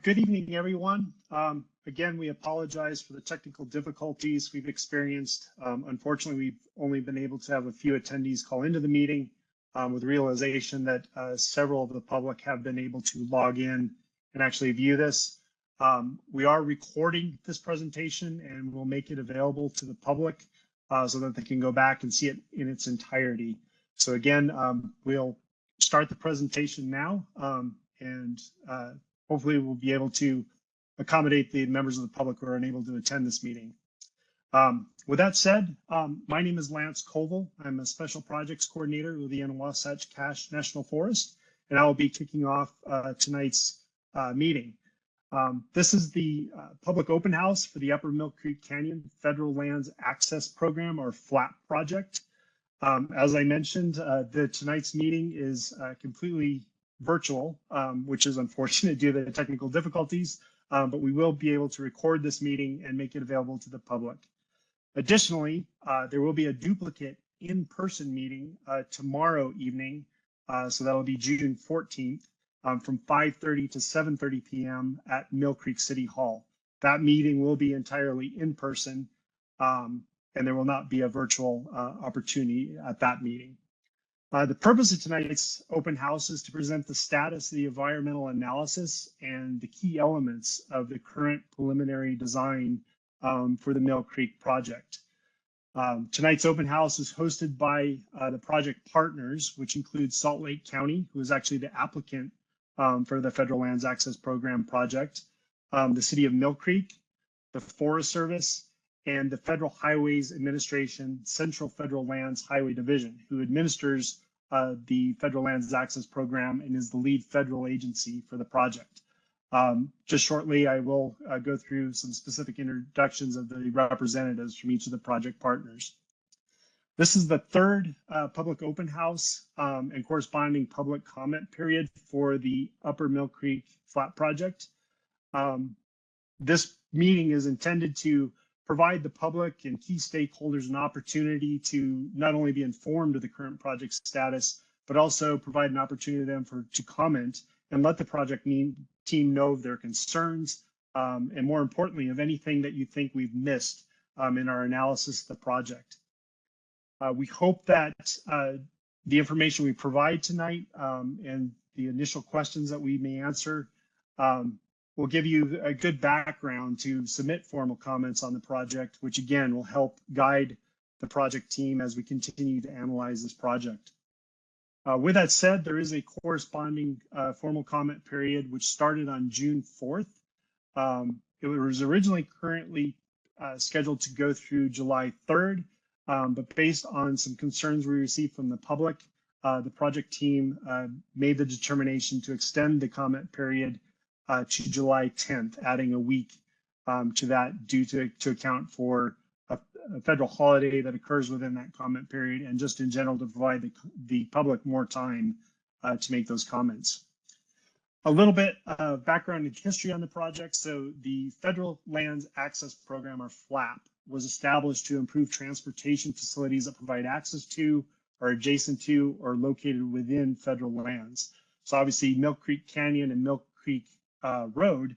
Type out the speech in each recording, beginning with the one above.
Good evening, everyone. Again, we apologize for the technical difficulties we've experienced. Unfortunately, we've only been able to have a few attendees call into the meeting with the realization that several of the public have been able to log in and actually view this. We are recording this presentation and we'll make it available to the public so that they can go back and see it in its entirety. So again, we'll start the presentation now and hopefully we'll be able to accommodate the members of the public who are unable to attend this meeting. With that said, my name is Lance Koval. I'm a Special Projects Coordinator with the Wasatch Cache National Forest, and I will be kicking off tonight's meeting. This is the public open house for the Upper Mill Creek Canyon Federal Lands Access Program, or FLAP project. As I mentioned, tonight's meeting is completely virtual, which is unfortunate due to the technical difficulties, but we will be able to record this meeting and make it available to the public. Additionally, there will be a duplicate in-person meeting tomorrow evening, so that'll be June 14th from 5:30 to 7:30 p.m. at Mill Creek City Hall. That meeting will be entirely in person, and there will not be a virtual opportunity at that meeting. The purpose of tonight's open house is to present the status of the environmental analysis and the key elements of the current preliminary design for the Mill Creek project. Tonight's open house is hosted by the project partners, which includes Salt Lake County, who is actually the applicant for the Federal Lands Access Program project, the City of Mill Creek, the Forest Service, and the Federal Highways Administration Central Federal Lands Highway Division, who administers the Federal Lands Access Program and is the lead federal agency for the project. Just shortly, I will go through some specific introductions of the representatives from each of the project partners. This is the third public open house and corresponding public comment period for the Upper Mill Creek FLAP project. This meeting is intended to provide the public and key stakeholders an opportunity to not only be informed of the current project status, but also provide an opportunity to them to comment and let the project team know of their concerns, and more importantly, of anything that you think we've missed in our analysis of the project. We hope that the information we provide tonight and the initial questions that we may answer will give you a good background to submit formal comments on the project, which again will help guide the project team as we continue to analyze this project. With that said, there is a corresponding formal comment period which started on June 4th. It was originally currently scheduled to go through July 3rd, but based on some concerns we received from the public, the project team made the determination to extend the comment period to July 10th, adding a week to that due to account for a federal holiday that occurs within that comment period, and just in general to provide the public more time to make those comments. A little bit of background and history on the project. So the Federal Lands Access Program, or FLAP, was established to improve transportation facilities that provide access to, or adjacent to, or located within federal lands. So obviously Mill Creek Canyon and Mill Creek Road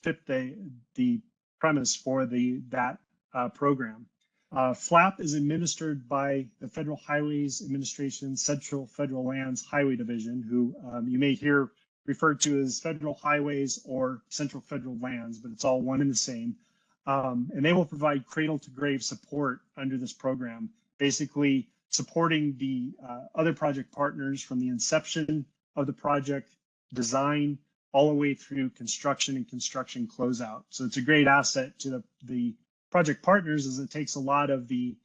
fit the premise for that program. FLAP is administered by the Federal Highways Administration Central Federal Lands Highway Division, who you may hear referred to as Federal Highways or Central Federal Lands, but it's all one and the same. And they will provide cradle-to-grave support under this program, basically supporting the other project partners from the inception of the project, design, all the way through construction and construction closeout. So it's a great asset to the project partners, as it takes a lot of the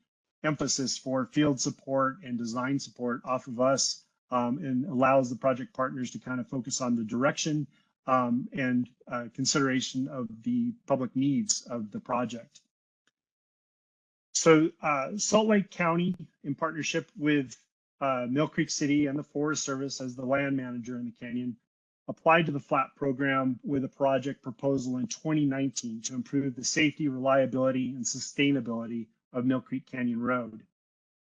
emphasis for field support and design support off of us, and allows the project partners to kind of focus on the direction and consideration of the public needs of the project. So Salt Lake County, in partnership with Mill Creek City and the Forest Service as the land manager in the canyon, applied to the FLAP program with a project proposal in 2019 to improve the safety, reliability, and sustainability of Mill Creek Canyon Road.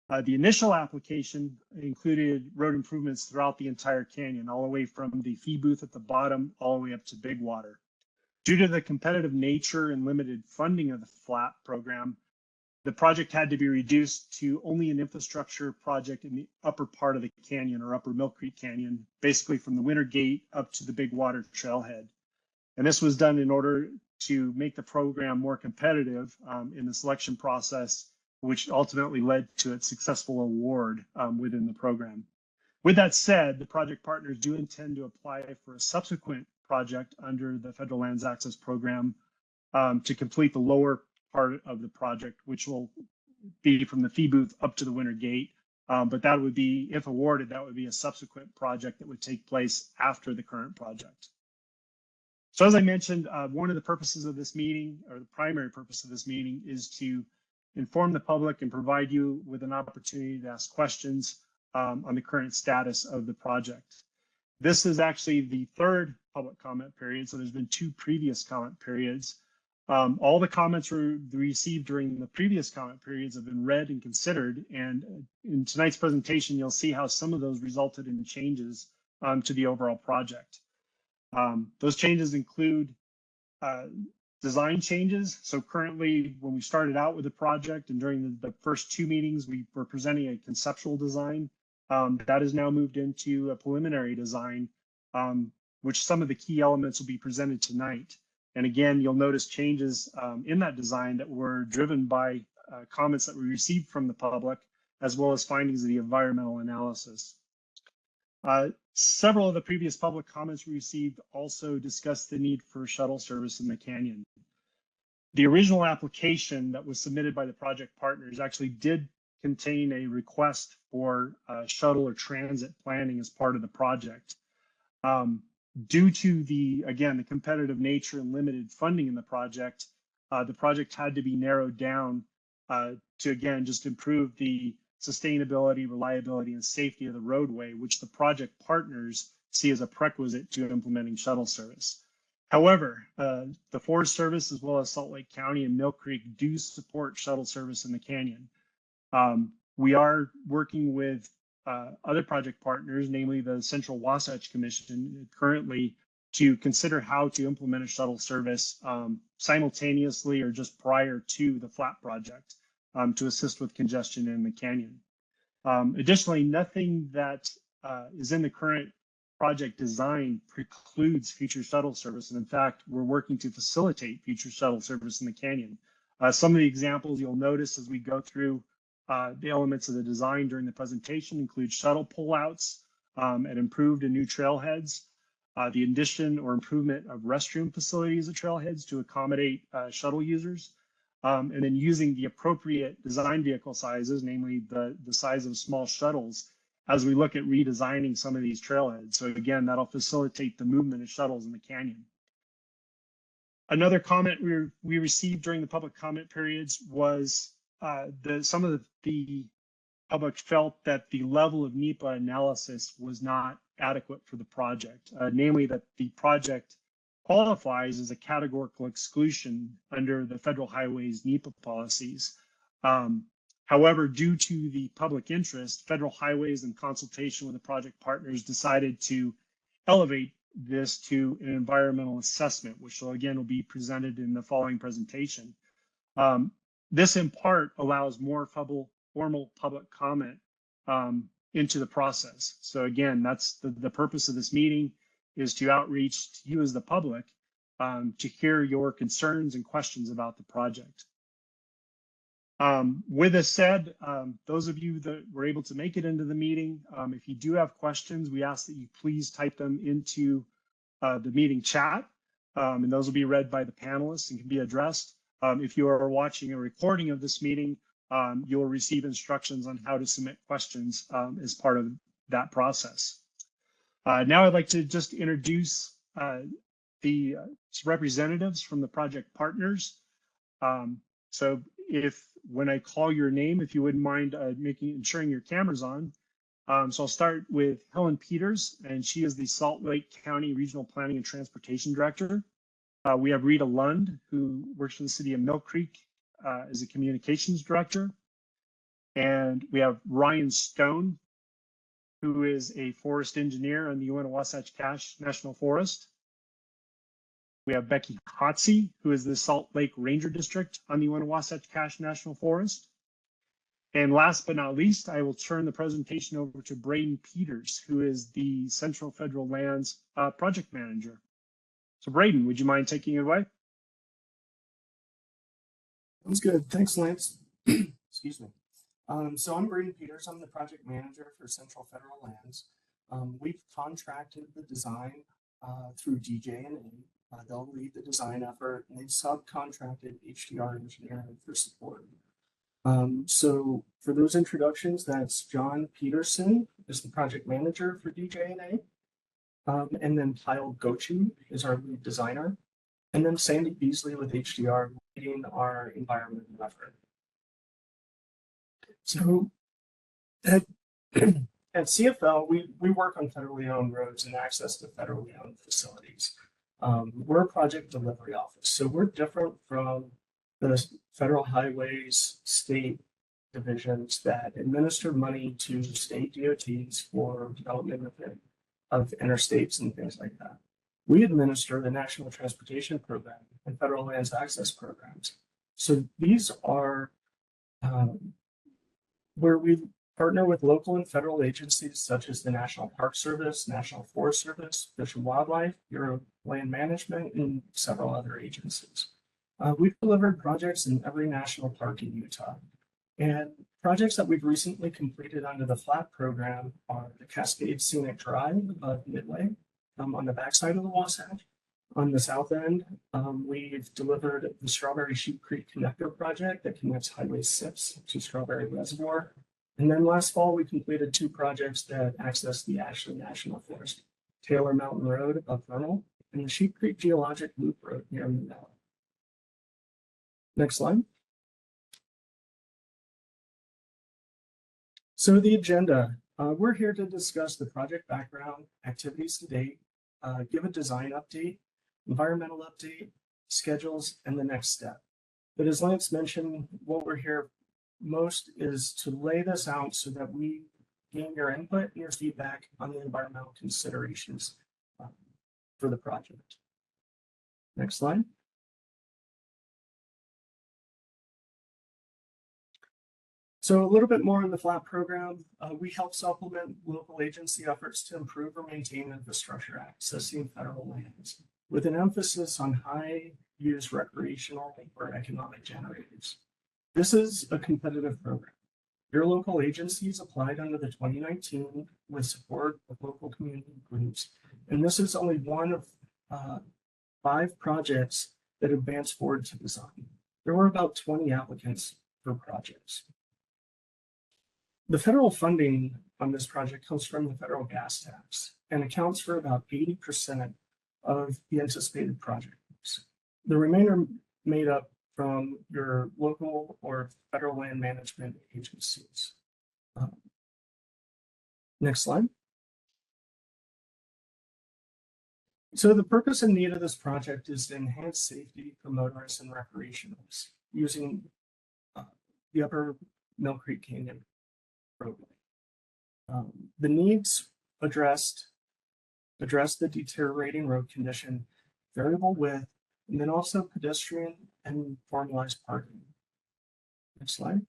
The initial application included road improvements throughout the entire canyon, all the way from the fee booth at the bottom all the way up to Big Water. Due to the competitive nature and limited funding of the FLAP program, the project had to be reduced to only an infrastructure project in the upper part of the canyon, or upper Mill Creek Canyon, basically from the Winter Gate up to the Big Water trailhead. And this was done in order to make the program more competitive in the selection process, which ultimately led to its successful award within the program. With that said, the project partners do intend to apply for a subsequent project under the Federal Lands Access Program to complete the lower part of the project, which will be from the fee booth up to the Winter Gate. But that would be, if awarded, that would be a subsequent project that would take place after the current project. So as I mentioned, one of the purposes of this meeting, or the primary purpose of this meeting, is to inform the public and provide you with an opportunity to ask questions on the current status of the project. This is actually the third public comment period, so there's been 2 previous comment periods. All the comments were received during the previous comment periods have been read and considered, and in tonight's presentation, you'll see how some of those resulted in changes to the overall project. Those changes include design changes. So currently, when we started out with the project and during the first 2 meetings, we were presenting a conceptual design. That is now moved into a preliminary design, which some of the key elements will be presented tonight. And again, you'll notice changes in that design that were driven by comments that we received from the public, as well as findings of the environmental analysis. Several of the previous public comments we received also discussed the need for shuttle service in the canyon. The original application that was submitted by the project partners actually did contain a request for shuttle or transit planning as part of the project. Due to the competitive nature and limited funding in the project had to be narrowed down to, again, just improve the sustainability, reliability, and safety of the roadway, which the project partners see as a prerequisite to implementing shuttle service. However, the Forest Service, as well as Salt Lake County and Mill Creek, do support shuttle service in the canyon. We are working with other project partners, namely the Central Wasatch Commission, currently to consider how to implement a shuttle service simultaneously or just prior to the FLAP project to assist with congestion in the canyon. Additionally, nothing that is in the current project design precludes future shuttle service. And in fact, we're working to facilitate future shuttle service in the canyon. Some of the examples you'll notice as we go through the elements of the design during the presentation include shuttle pullouts at improved and new trailheads, the addition or improvement of restroom facilities at trailheads to accommodate shuttle users, and then using the appropriate design vehicle sizes, namely the size of small shuttles, as we look at redesigning some of these trailheads. So again, that'll facilitate the movement of shuttles in the canyon. Another comment we received during the public comment periods was some of the public felt that the level of NEPA analysis was not adequate for the project, namely that the project qualifies as a categorical exclusion under the federal highways NEPA policies. However, due to the public interest, Federal Highways, in consultation with the project partners, decided to elevate this to an environmental assessment, which will be presented in the following presentation. This in part allows more formal public comment into the process. So again, that's the purpose of this meeting, is to outreach to you as the public to hear your concerns and questions about the project. With this said, those of you that were able to make it into the meeting, if you do have questions, we ask that you please type them into the meeting chat, and those will be read by the panelists and can be addressed. If you are watching a recording of this meeting, you'll receive instructions on how to submit questions as part of that process. Now I'd like to just introduce the representatives from the project partners. So when I call your name, if you wouldn't mind ensuring your camera's on. So I'll start with Helen Peters, and she is the Salt Lake County Regional Planning and Transportation Director. We have Rita Lund, who works for the city of Mill Creek as a communications director. And we have Ryan Stone, who is a forest engineer on the Uinta Wasatch Cache National Forest. We have Becky Hotsey, who is the Salt Lake Ranger District on the Uinta Wasatch Cache National Forest. And last but not least, I will turn the presentation over to Braden Peters, who is the Central Federal Lands project manager. So Braden, would you mind taking it away? Sounds good. Thanks, Lance. Excuse me. So I'm Braden Peters. I'm the project manager for Central Federal Lands. We've contracted the design through DJ&A. They'll lead the design effort, and they've subcontracted HDR engineering for support. So for those introductions, that's John Peterson is the project manager for DJ&A. And then Kyle Gochu is our lead designer. And then Sandy Beasley with HDR leading our environmental effort. So at CFL, we work on federally owned roads and access to federally owned facilities. We're a project delivery office, so we're different from the federal highways state divisions that administer money to state DOTs for development of interstates and things like that. We administer the National Transportation Program and federal lands access programs. So these are where we partner with local and federal agencies such as the National Park Service, National Forest Service, Fish and Wildlife, Bureau of Land Management, and several other agencies. We've delivered projects in every national park in Utah. And projects that we've recently completed under the FLAP program are the Cascade Scenic Drive above Midway on the backside of the Wasatch. On the south end, we've delivered the Strawberry Sheep Creek Connector project that connects Highway 6 to Strawberry Reservoir. And then last fall, we completed 2 projects that access the Ashley National Forest, Taylor Mountain Road above Vernal and the Sheep Creek Geologic Loop Road near Manila. Next slide. So the agenda, we're here to discuss the project background, activities to date, give a design update, environmental update, schedules, and the next step. But as Lance mentioned, what we're here most is to lay this out so that we gain your input and your feedback on the environmental considerations for the project. Next slide. So a little bit more on the FLAP program. We help supplement local agency efforts to improve or maintain infrastructure accessing federal lands, with an emphasis on high-use recreational or economic generators. This is a competitive program. Your local agencies applied under the 2019 with support of local community groups, and this is only one of 5 projects that advanced forward to design. There were about 20 applicants for projects. The federal funding on this project comes from the federal gas tax and accounts for about 80% of the anticipated projects. The remainder made up from your local or federal land management agencies. Next slide. So the purpose and need of this project is to enhance safety for motorists and recreationals using the Upper Mill Creek Canyon roadway. The needs address the deteriorating road condition, variable width, and then also pedestrian and formalized parking. Next slide.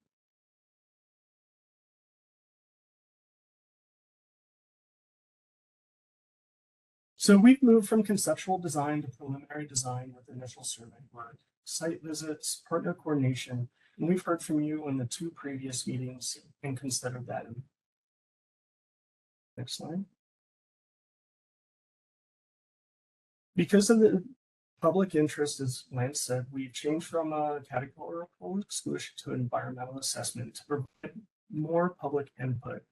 So we've moved from conceptual design to preliminary design with initial survey work, site visits, partner coordination, and we've heard from you in the 2 previous meetings and considered that. Next slide. Because of the public interest, as Lance said, we've changed from a categorical exclusion to an environmental assessment to provide more public input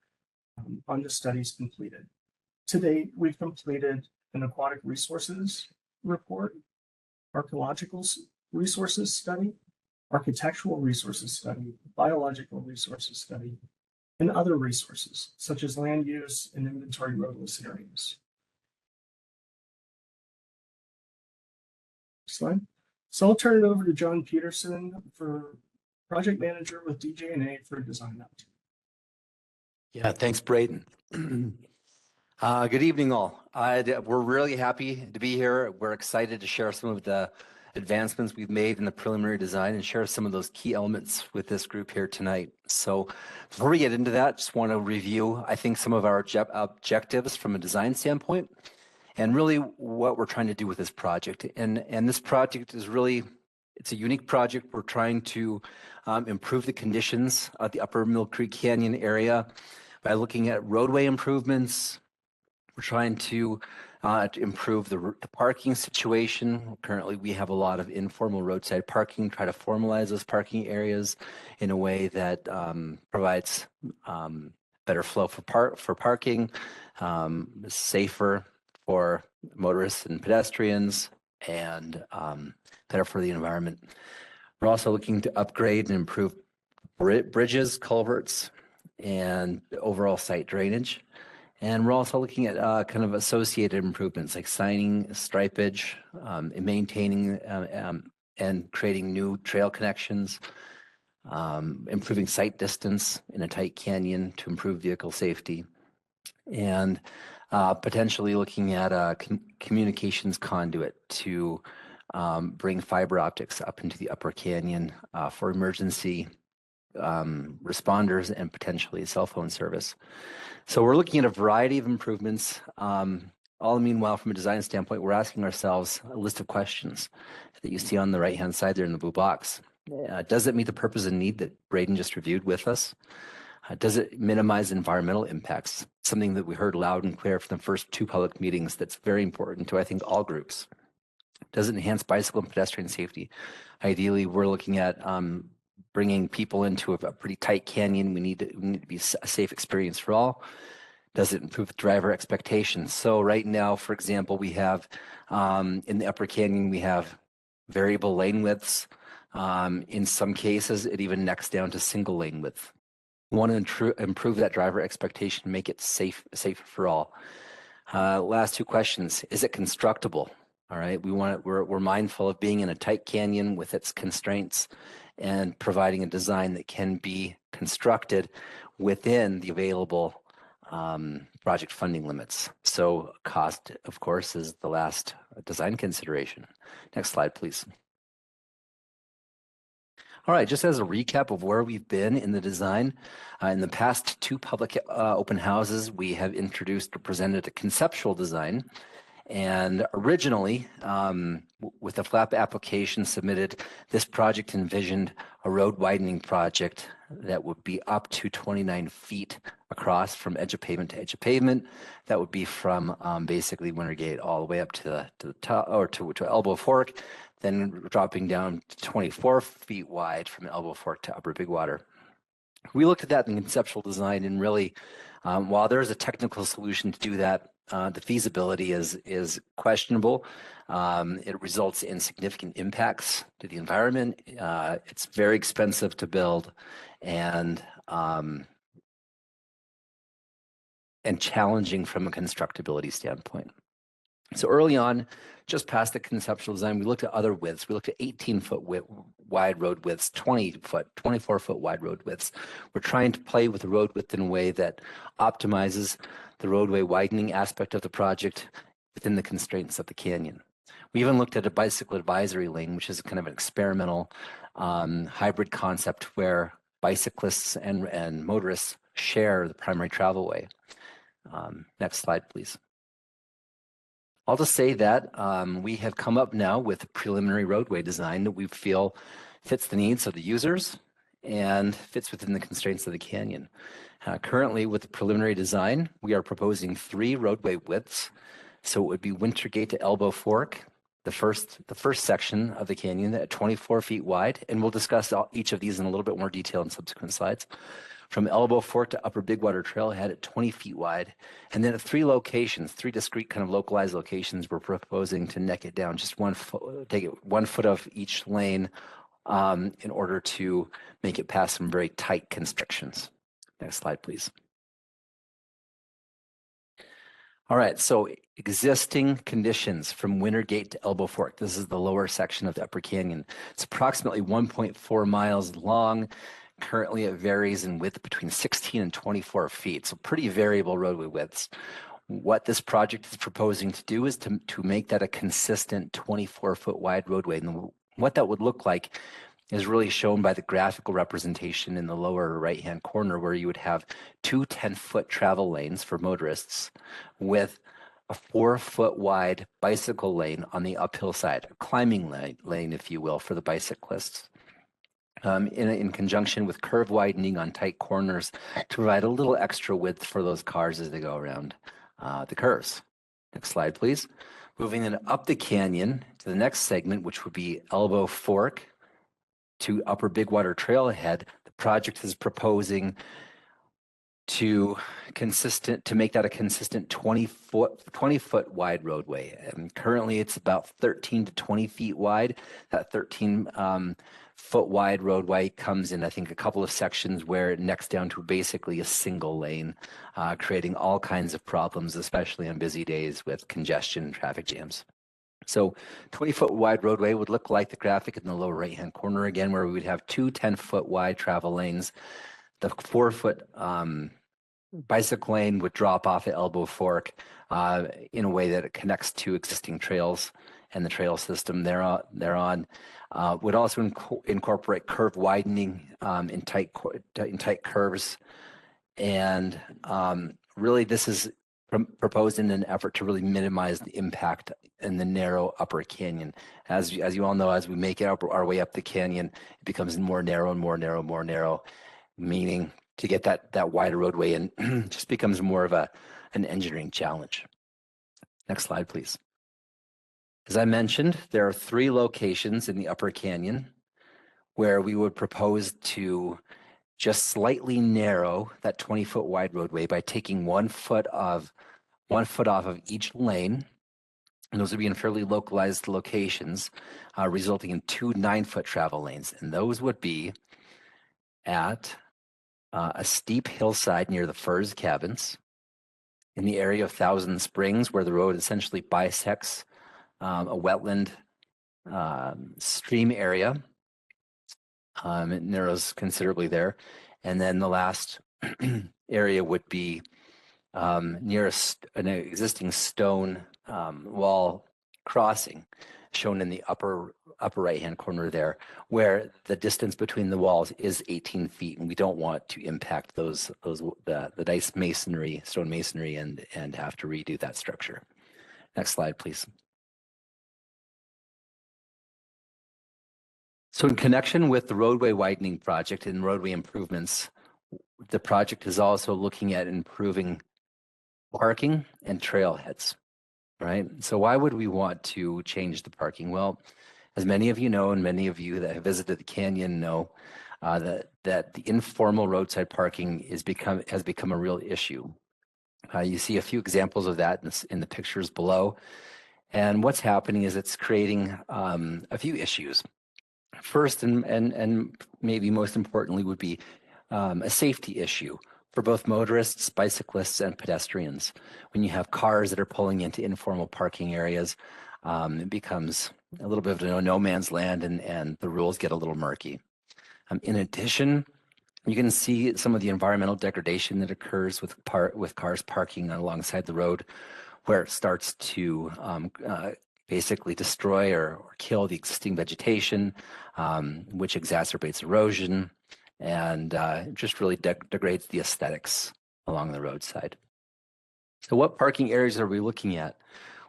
on the studies completed. To date, we've completed an aquatic resources report, archaeological resources study, architectural resources study, biological resources study, and other resources such as land use and inventory roadless areas. Slide. So I'll turn it over to John Peterson for project manager with DJ&A for design update. Yeah, thanks, Braden. Good evening, all. We're really happy to be here. We're excited to share some of the advancements we've made in the preliminary design and share some of those key elements with this group here tonight. So before we get into that, just want to review, I think, some of our objectives from a design standpoint and really what we're trying to do with this project. And this project is really, it's a unique project. We're trying to improve the conditions of the Upper Mill Creek Canyon area by looking at roadway improvements. We're trying to improve the parking situation. Currently, we have a lot of informal roadside parking, try to formalize those parking areas in a way that provides better flow for parking, safer for motorists and pedestrians, and better for the environment. We're also looking to upgrade and improve bridges, culverts, and overall site drainage. And we're also looking at kind of associated improvements like signing, stripage, and maintaining and creating new trail connections, improving site distance in a tight canyon to improve vehicle safety, and potentially looking at a communications conduit to bring fiber optics up into the upper canyon for emergency responders and potentially cell phone service. So we're looking at a variety of improvements. All the meanwhile, from a design standpoint, we're asking ourselves a list of questions that you see on the right-hand side there in the blue box. Does it meet the purpose and need that Braden just reviewed with us? Does it minimize environmental impacts? Something that we heard loud and clear from the first two public meetings that's very important to, I think, all groups. Does it enhance bicycle and pedestrian safety? Ideally, we're looking at bringing people into a pretty tight canyon. We need to be a safe experience for all. Does it improve driver expectations? So right now, for example, we have in the upper canyon, we have variable lane widths. In some cases, it even necks down to single lane width. We want to improve that driver expectation, make it safer for all. Last two questions: is it constructible? All right, we're mindful of being in a tight canyon with its constraints and providing a design that can be constructed within the available project funding limits. So cost, of course, is the last design consideration. Next slide, please. All right, just as a recap of where we've been in the design, in the past two public open houses, we have introduced or presented a conceptual design. And originally, with the FLAP application submitted, this project envisioned a road widening project that would be up to 29 feet across from edge of pavement to edge of pavement. That would be from basically Winter Gate all the way up to the top, or to Elbow Fork, then dropping down to 24 feet wide from Elbow Fork to Upper Big Water. We looked at that in conceptual design, and really, while there is a technical solution to do that, the feasibility is questionable. It results in significant impacts to the environment. It's very expensive to build, and challenging from a constructability standpoint. So early on, just past the conceptual design, we looked at other widths. We looked at 18-foot wide road widths, 20-foot, 24-foot wide road widths. We're trying to play with the road width in a way that optimizes the roadway widening aspect of the project within the constraints of the canyon. We even looked at a bicycle advisory lane, which is kind of an experimental hybrid concept where bicyclists and motorists share the primary travel way. Next slide, please. I'll just say that we have come up now with a preliminary roadway design that we feel fits the needs of the users and fits within the constraints of the canyon. Currently, with the preliminary design, we are proposing 3 roadway widths. So it would be Winter Gate to Elbow Fork, the first section of the canyon at 24 feet wide, and we'll discuss each of these in a little bit more detail in subsequent slides. From Elbow Fork to Upper Big Water Trailhead at 20 feet wide, and then at 3 locations, 3 discrete kind of localized locations, we're proposing to neck it down just 1 foot, take it 1 foot of each lane in order to make it pass some very tight constrictions. Next slide, please. All right, so existing conditions from Winter Gate to Elbow Fork. This is the lower section of the Upper Canyon. It's approximately 1.4 miles long. Currently, it varies in width between 16 and 24 feet, so pretty variable roadway widths. What this project is proposing to do is to make that a consistent 24-foot wide roadway. And what that would look like is really shown by the graphical representation in the lower right-hand corner, where you would have two 10-foot travel lanes for motorists with a 4-foot wide bicycle lane on the uphill side, a climbing lane, if you will, for the bicyclists. In conjunction with curve widening on tight corners to provide a little extra width for those cars as they go around the curves. Next slide, please. Moving then up the canyon to the next segment, which would be Elbow Fork to Upper Big Water Trailhead. The project is proposing to make that a consistent 20-foot wide roadway. And currently it's about 13 to 20 feet wide. That 13-foot wide roadway comes in, I think, a couple of sections where it necks down to basically a single lane, creating all kinds of problems, especially on busy days with congestion and traffic jams. So 20-foot wide roadway would look like the graphic in the lower right-hand corner again, where we would have two 10-foot wide travel lanes. The 4-foot bicycle lane would drop off at Elbow Fork in a way that it connects to existing trails and the trail system thereon. Would also incorporate curve widening in tight curves. And really this is proposed in an effort to really minimize the impact in the narrow Upper Canyon. As you all know, as we make our way up the canyon, it becomes more narrow and more narrow, more narrow, meaning to get that wider roadway in just becomes more of an engineering challenge. Next slide, please. As I mentioned, there are 3 locations in the Upper Canyon where we would propose to just slightly narrow that 20-foot wide roadway by taking 1 foot off of each lane. And those would be in fairly localized locations, resulting in 2 9-foot travel lanes. And those would be at a steep hillside near the Furs Cabins, in the area of Thousand Springs, where the road essentially bisects a wetland stream area. It narrows considerably there. And then the last area would be near an existing stone wall crossing, shown in the upper right-hand corner there, where the distance between the walls is 18 feet, and we don't want to impact the nice masonry, stone masonry, and have to redo that structure. Next slide, please. So in connection with the roadway widening project and roadway improvements, the project is also looking at improving parking and trailheads, right? So why would we want to change the parking? Well, as many of you know, and many of you that have visited the canyon know, that the informal roadside parking has become a real issue. You see a few examples of that in the pictures below. And what's happening is it's creating a few issues. First, and maybe most importantly, would be a safety issue for both motorists, bicyclists, and pedestrians. When you have cars that are pulling into informal parking areas, it becomes a little bit of a no man's land, and the rules get a little murky. In addition, you can see some of the environmental degradation that occurs with cars parking alongside the road, where it starts to basically destroy or kill the existing vegetation, which exacerbates erosion and just really degrades the aesthetics along the roadside. So what parking areas are we looking at?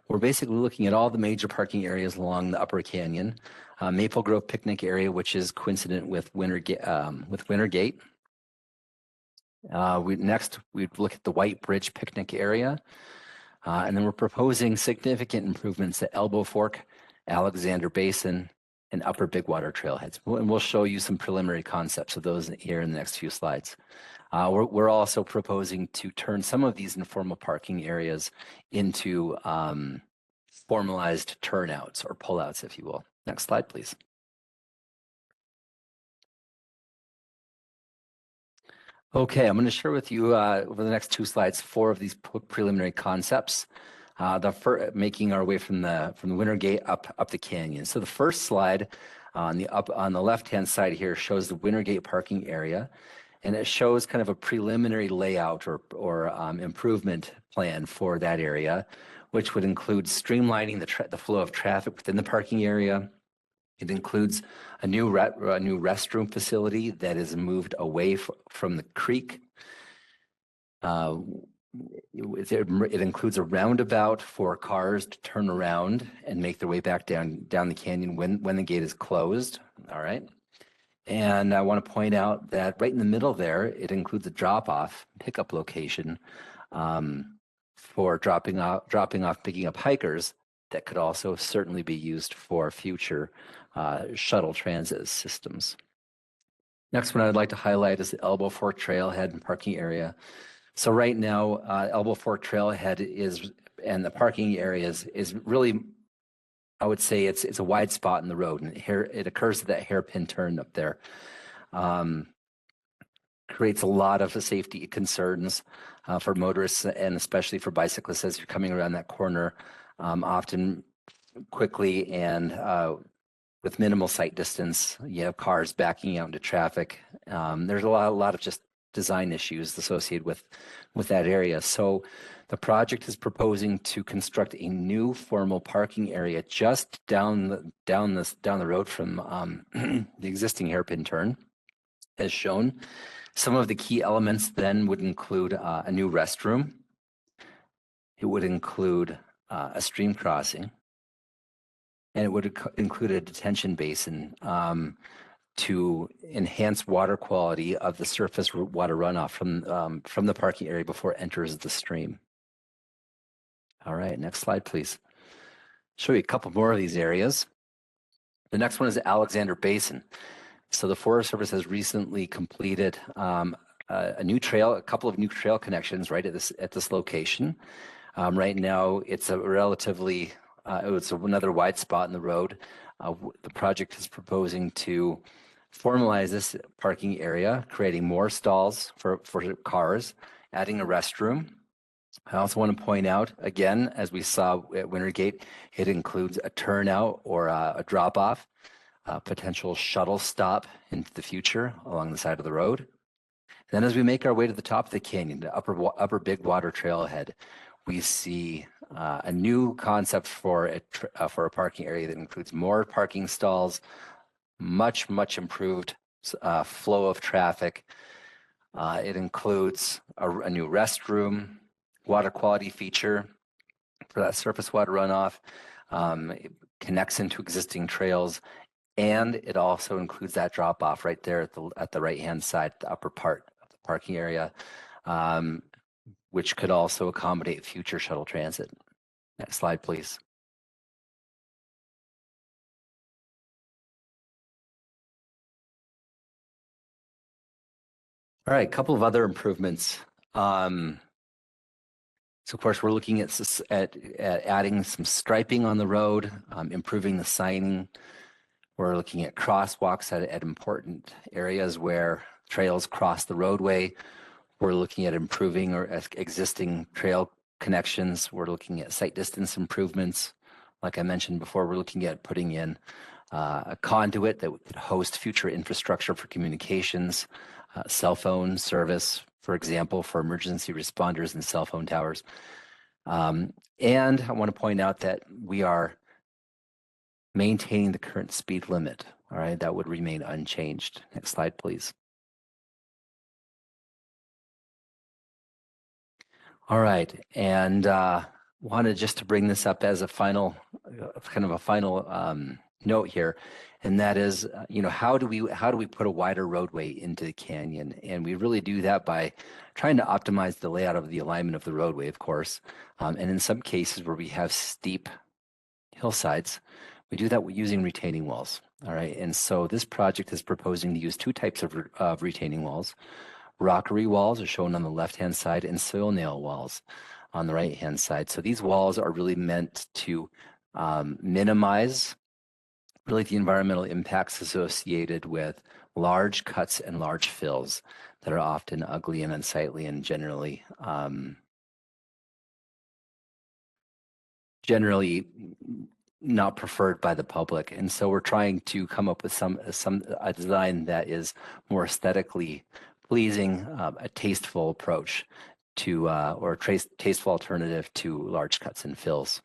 We're basically looking at all the major parking areas along the Upper Canyon. Maple Grove Picnic Area, which is coincident with Winter Gate. Next, we'd look at the White Bridge Picnic Area. And then we're proposing significant improvements at Elbow Fork, Alexander Basin, and Upper Big Water trailheads. And we'll show you some preliminary concepts of those here in the next few slides. We're also proposing to turn some of these informal parking areas into formalized turnouts or pullouts, if you will. Next slide, please. Okay, I'm going to share with you over the next 2 slides 4 of these preliminary concepts. Making our way from the Winter Gate up the canyon. So the first slide on the left-hand side here shows the Winter Gate parking area, and it shows kind of a preliminary layout or improvement plan for that area, which would include streamlining the flow of traffic within the parking area. It includes a new restroom facility that is moved away from the creek. It includes a roundabout for cars to turn around and make their way back down the canyon when the gate is closed. All right. And I want to point out that right in the middle there, it includes a drop-off pickup location for dropping off, picking up hikers that could also certainly be used for future shuttle transit systems. Next one I'd like to highlight is the Elbow Fork Trailhead and parking area. So right now, Elbow Fork Trailhead and the parking areas is really, I would say it's a wide spot in the road, and here it occurs at that hairpin turn up there. Creates a lot of safety concerns for motorists and especially for bicyclists as you're coming around that corner, often quickly and with minimal sight distance. You have cars backing out into traffic. There's a lot of just design issues associated with that area. So the project is proposing to construct a new formal parking area just down the road from the existing hairpin turn, as shown. Some of the key elements then would include a new restroom. It would include a stream crossing, and it would include a detention basin to enhance water quality of the surface water runoff from the parking area before it enters the stream. All right, next slide, please. Show you a couple more of these areas. The next one is the Alexander Basin. So the Forest Service has recently completed a couple of new trail connections right at this location. Right now, it's a relatively it's another wide spot in the road. The project is proposing to formalize this parking area, creating more stalls for cars, adding a restroom. I also want to point out, again, as we saw at Winter Gate, it includes a turnout or a drop-off, a potential shuttle stop into the future along the side of the road. Then as we make our way to the top of the canyon, the upper Big Water Trailhead, we see a new concept for a parking area that includes more parking stalls, much improved flow of traffic. It includes a new restroom, water quality feature for that surface water runoff. It connects into existing trails, and it also includes that drop off right there at the right hand side, the upper part of the parking area, which could also accommodate future shuttle transit. Next slide, please. All right, a couple of other improvements. So of course, we're looking at adding some striping on the road, improving the signing. We're looking at crosswalks at important areas where trails cross the roadway. We're looking at improving existing trail connections. We're looking at sight distance improvements. Like I mentioned before, we're looking at putting in a conduit that would host future infrastructure for communications, cell phone service, for example, for emergency responders and cell phone towers. And I want to point out that we are maintaining the current speed limit. All right, that would remain unchanged. Next slide, please. All right, and wanted just to bring this up as a final, note here, and that is, how do we put a wider roadway into the canyon? And we really do that by trying to optimize the layout of the alignment of the roadway, of course, and in some cases where we have steep hillsides, we do that using retaining walls. All right, and so this project is proposing to use 2 types of retaining walls. Rockery walls are shown on the left-hand side and soil nail walls on the right-hand side. So these walls are really meant to minimize really the environmental impacts associated with large cuts and large fills that are often ugly and unsightly and generally not preferred by the public. And so we're trying to come up with a design that is more aesthetically pleasing, a tasteful approach to or a tasteful alternative to large cuts and fills.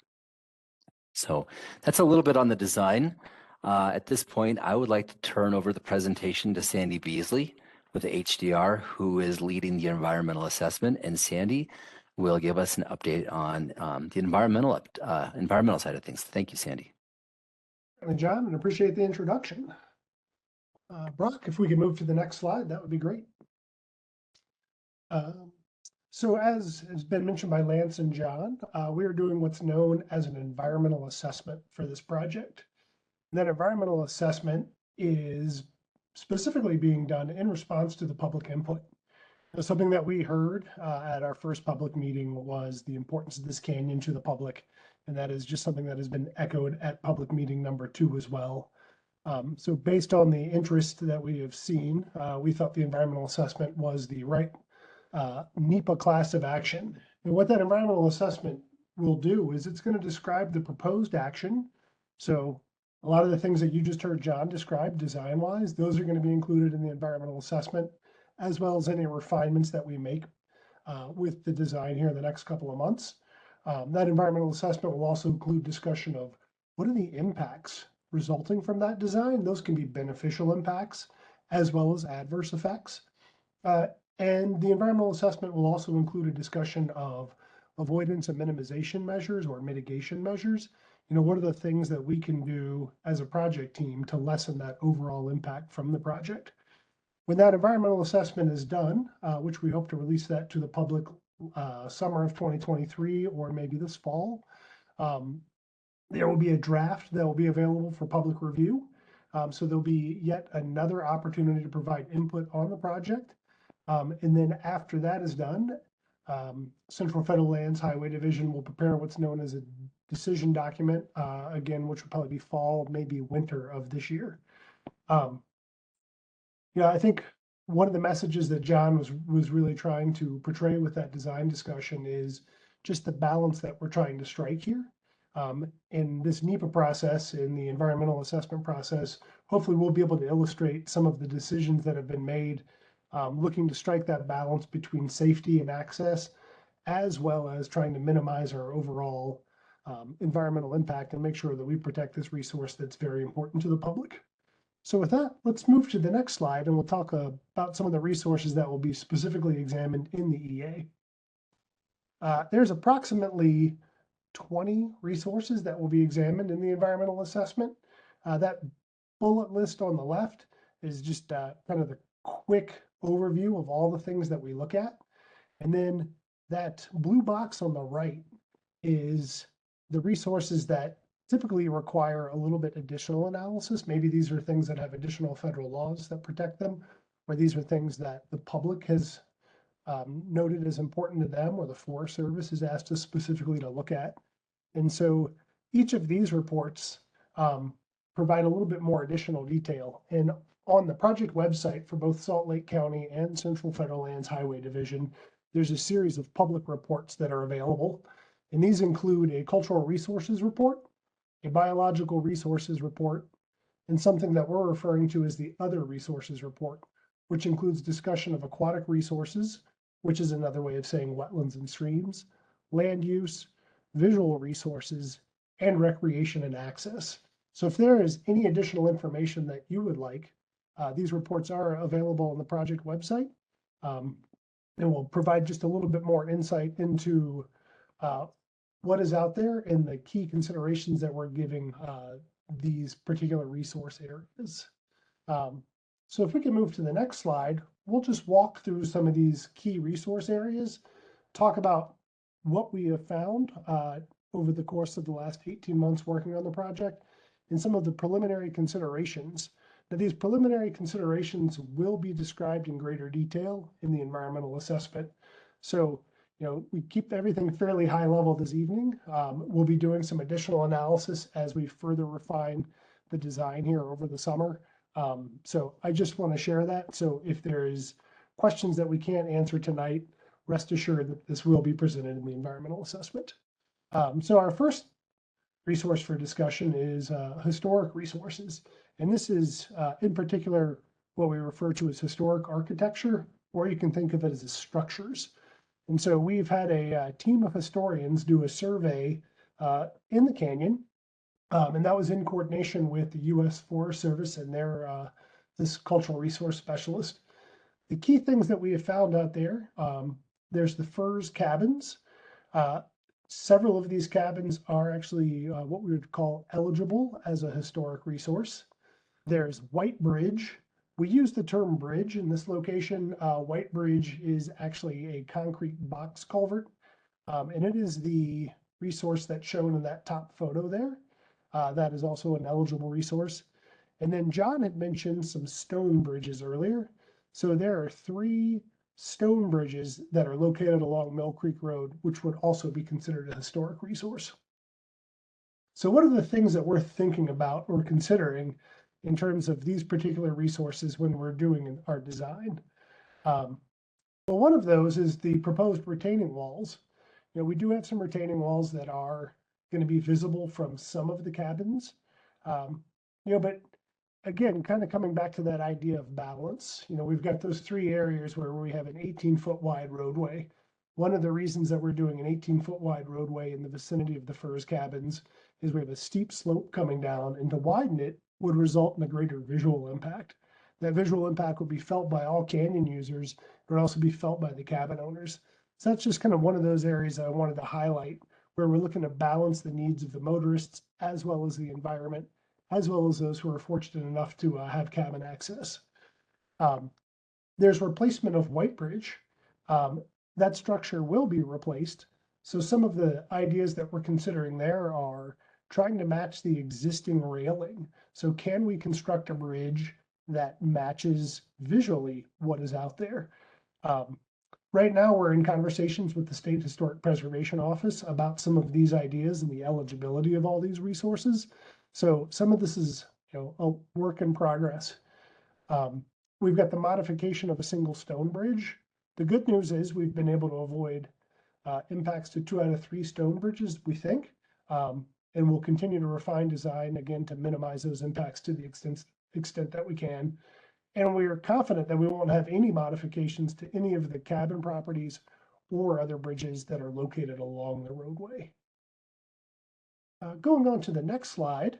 So that's a little bit on the design. At this point, I would like to turn over the presentation to Sandy Beasley with HDR, who is leading the environmental assessment. And Sandy will give us an update on the environmental side of things. Thank you, Sandy. And John, and appreciate the introduction. Brock, if we could move to the next slide, that would be great. So as has been mentioned by Lance and John, we are doing what's known as an environmental assessment for this project. And that environmental assessment is specifically being done in response to the public input. Now, something that we heard at our first public meeting was the importance of this canyon to the public. And that is just something that has been echoed at public meeting number 2 as well. So based on the interest that we have seen, we thought the environmental assessment was the right NEPA class of action. And what that environmental assessment will do is it's going to describe the proposed action. So a lot of the things that you just heard John describe design-wise, those are going to be included in the environmental assessment, as well as any refinements that we make with the design here in the next couple of months. That environmental assessment will also include discussion of what are the impacts resulting from that design. Those can be beneficial impacts as well as adverse effects. And the environmental assessment will also include a discussion of avoidance and minimization measures or mitigation measures. You know, what are the things that we can do as a project team to lessen that overall impact from the project? When that environmental assessment is done, which we hope to release that to the public summer of 2023 or maybe this fall, there will be a draft that will be available for public review. So there'll be yet another opportunity to provide input on the project. And then after that is done, Central Federal Lands Highway Division will prepare what's known as a decision document, again, which will probably be fall, maybe winter of this year. Yeah, I think one of the messages that John was really trying to portray with that design discussion is just the balance that we're trying to strike here. In this NEPA process, in the environmental assessment process, hopefully we'll be able to illustrate some of the decisions that have been made, looking to strike that balance between safety and access, as well as trying to minimize our overall environmental impact and make sure that we protect this resource that's very important to the public. So with that, let's move to the next slide and we'll talk about some of the resources that will be specifically examined in the EA. There's approximately 20 resources that will be examined in the environmental assessment. That bullet list on the left is just kind of the quick overview of all the things that we look at. And then that blue box on the right is the resources that typically require a little bit additional analysis. Maybe these are things that have additional federal laws that protect them, or these are things that the public has noted as important to them, or the Forest Service has asked us specifically to look at. And so each of these reports provide a little bit more additional detail. And on the project website for both Salt Lake County and Central Federal Lands Highway Division, there's a series of public reports that are available. And these include a cultural resources report, a biological resources report, and something that we're referring to as the other resources report, which includes discussion of aquatic resources, which is another way of saying wetlands and streams, land use, visual resources, and recreation and access. So if there is any additional information that you would like, these reports are available on the project website, and will provide just a little bit more insight into what is out there and the key considerations that we're giving these particular resource areas. So if we can move to the next slide, we'll just walk through some of these key resource areas, talk about what we have found over the course of the last 18 months working on the project, and some of the preliminary considerations. Now, these preliminary considerations will be described in greater detail in the environmental assessment. So, you know, we keep everything fairly high level this evening. We'll be doing some additional analysis as we further refine the design here over the summer. So I just want to share that. So if there is questions that we can't answer tonight, rest assured that this will be presented in the environmental assessment. So our first resource for discussion is historic resources. And this is in particular what we refer to as historic architecture, or you can think of it as structures. And so we've had a team of historians do a survey in the canyon, and that was in coordination with the U.S. Forest Service and their this cultural resource specialist. The key things that we have found out there, there's the Furs cabins. Several of these cabins are actually what we would call eligible as a historic resource. There's White Bridge. We use the term bridge in this location. White Bridge is actually a concrete box culvert, and it is the resource that's shown in that top photo there. That is also an eligible resource. And then John had mentioned some stone bridges earlier. So there are 3 stone bridges that are located along Mill Creek Road, which would also be considered a historic resource. So what are the things that we're thinking about or considering in terms of these particular resources when we're doing our design? Well, one of those is the proposed retaining walls. You know, we do have some retaining walls that are going to be visible from some of the cabins, you know, but again, kind of coming back to that idea of balance, you know, we've got those 3 areas where we have an 18-foot wide roadway. One of the reasons that we're doing an 18-foot wide roadway in the vicinity of the Furs cabins is we have a steep slope coming down, and to widen it would result in a greater visual impact. That visual impact would be felt by all canyon users, but also be felt by the cabin owners. So that's just kind of one of those areas that I wanted to highlight, where we're looking to balance the needs of the motorists as well as the environment, as well as those who are fortunate enough to have cabin access. There's replacement of White Bridge. That structure will be replaced. So some of the ideas that we're considering there are trying to match the existing railing. So can we construct a bridge that matches visually what is out there? Right now, we're in conversations with the State Historic Preservation Office about some of these ideas and the eligibility of all these resources. So some of this is, you know, a work in progress. We've got the modification of a single stone bridge. The good news is we've been able to avoid impacts to 2 out of 3 stone bridges, we think, and we'll continue to refine design again to minimize those impacts to the extent that we can. And we are confident that we won't have any modifications to any of the cabin properties or other bridges that are located along the roadway. Going on to the next slide,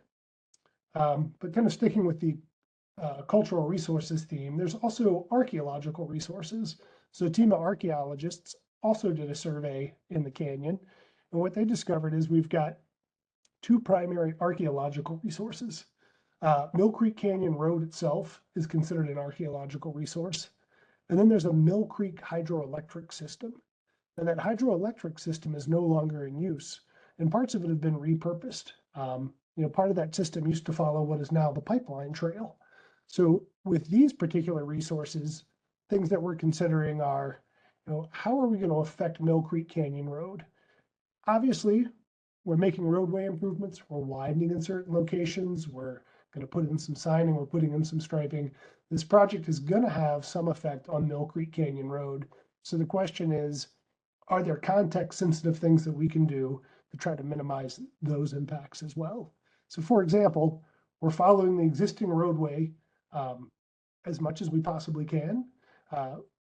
but kind of sticking with the cultural resources theme, there's also archaeological resources. So a team of archaeologists also did a survey in the canyon, and what they discovered is we've got 2 primary archaeological resources. Mill Creek Canyon Road itself is considered an archaeological resource. And then there's a Mill Creek hydroelectric system. And that hydroelectric system is no longer in use, and parts of it have been repurposed. You know, part of that system used to follow what is now the pipeline trail. So with these particular resources, things that we're considering are, you know, how are we going to affect Mill Creek Canyon Road? Obviously, we're making roadway improvements. We're widening in certain locations. We're going to put in some signing. We're putting in some striping. This project is going to have some effect on Mill Creek Canyon Road. So the question is, are there context-sensitive things that we can do to try to minimize those impacts as well? So for example, we're following the existing roadway as much as we possibly can,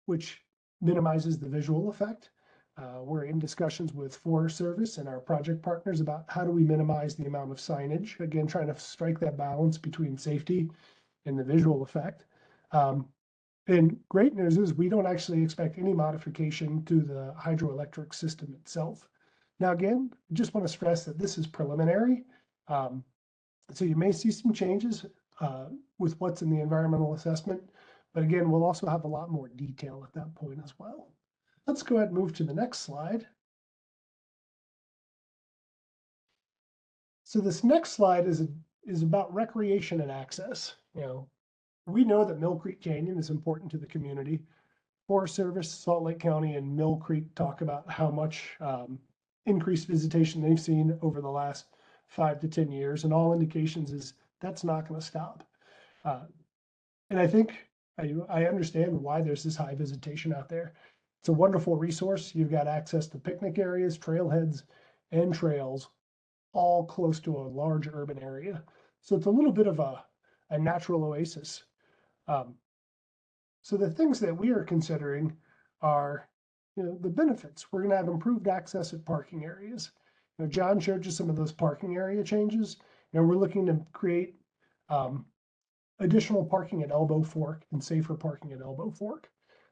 which minimizes the visual effect. We're in discussions with Forest Service and our project partners about how do we minimize the amount of signage, again, trying to strike that balance between safety and the visual effect. And great news is we don't actually expect any modification to the hydroelectric system itself. Now, again, I just want to stress that this is preliminary. So you may see some changes with what's in the environmental assessment, but again, we'll also have a lot more detail at that point as well. Let's go ahead and move to the next slide. So this next slide is about recreation and access. You know, we know that Mill Creek Canyon is important to the community. Forest Service, Salt Lake County, and Mill Creek talk about how much increased visitation they've seen over the last 5 to 10 years, and all indications is That's not going to stop. And I think I understand why there's this high visitation out there. It's a wonderful resource. You've got access to picnic areas, trailheads, and trails, all close to a large urban area. So it's a little bit of a natural oasis. So the things that we are considering are, the benefits. We're going to have improved access at parking areas. John showed you some of those parking area changes. We're looking to create additional parking at Elbow Fork and safer parking at Elbow Fork.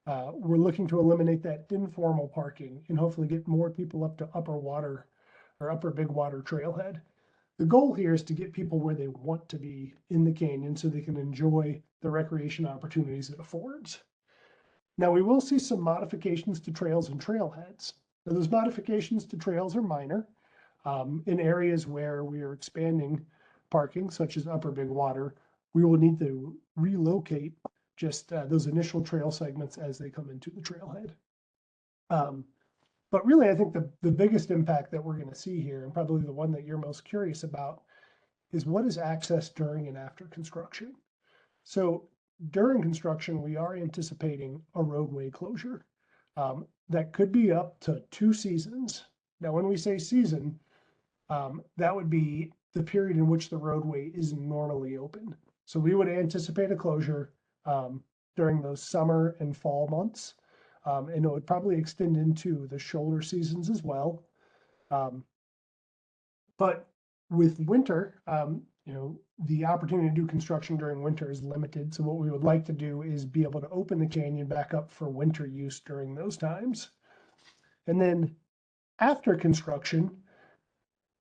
We're looking to eliminate that informal parking and hopefully get more people up to Upper Big Water Trailhead. The goal here is to get people where they want to be in the canyon so they can enjoy the recreation opportunities it affords. Now, we will see some modifications to trails and trailheads. Now, those modifications to trails are minor. In areas where we are expanding parking, such as Upper Big Water, we will need to relocate just those initial trail segments as they come into the trailhead. But really, I think the biggest impact that we're going to see here, and probably the one that you're most curious about, is what is access during and after construction. So during construction, we are anticipating a roadway closure that could be up to 2 seasons. Now, when we say season, that would be the period in which the roadway is normally open. So we would anticipate a closure during those summer and fall months. And it would probably extend into the shoulder seasons as well. But with winter, the opportunity to do construction during winter is limited. So what we would like to do is be able to open the canyon back up for winter use during those times. And then after construction,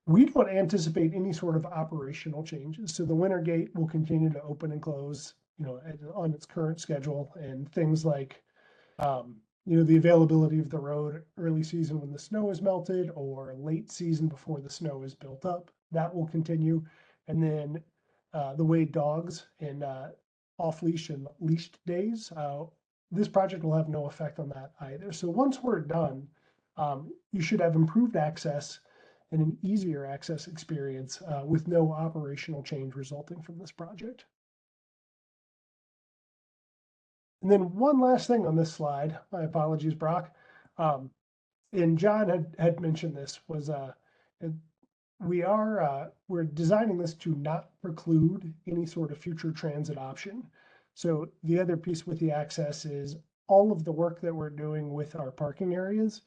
we don't anticipate any sort of operational changes. So the winter gate will continue to open and close, on its current schedule, and things like the availability of the road early season when the snow is melted or late season before the snow is built up, that will continue. And then the way dogs and off-leash and leashed days, this project will have no effect on that either. So once we're done, you should have improved access and an easier access experience with no operational change resulting from this project. And then one last thing on this slide, my apologies, Brock. And John had mentioned this, was we're designing this to not preclude any sort of future transit option. So the other piece with the access is all of the work that we're doing with our parking areas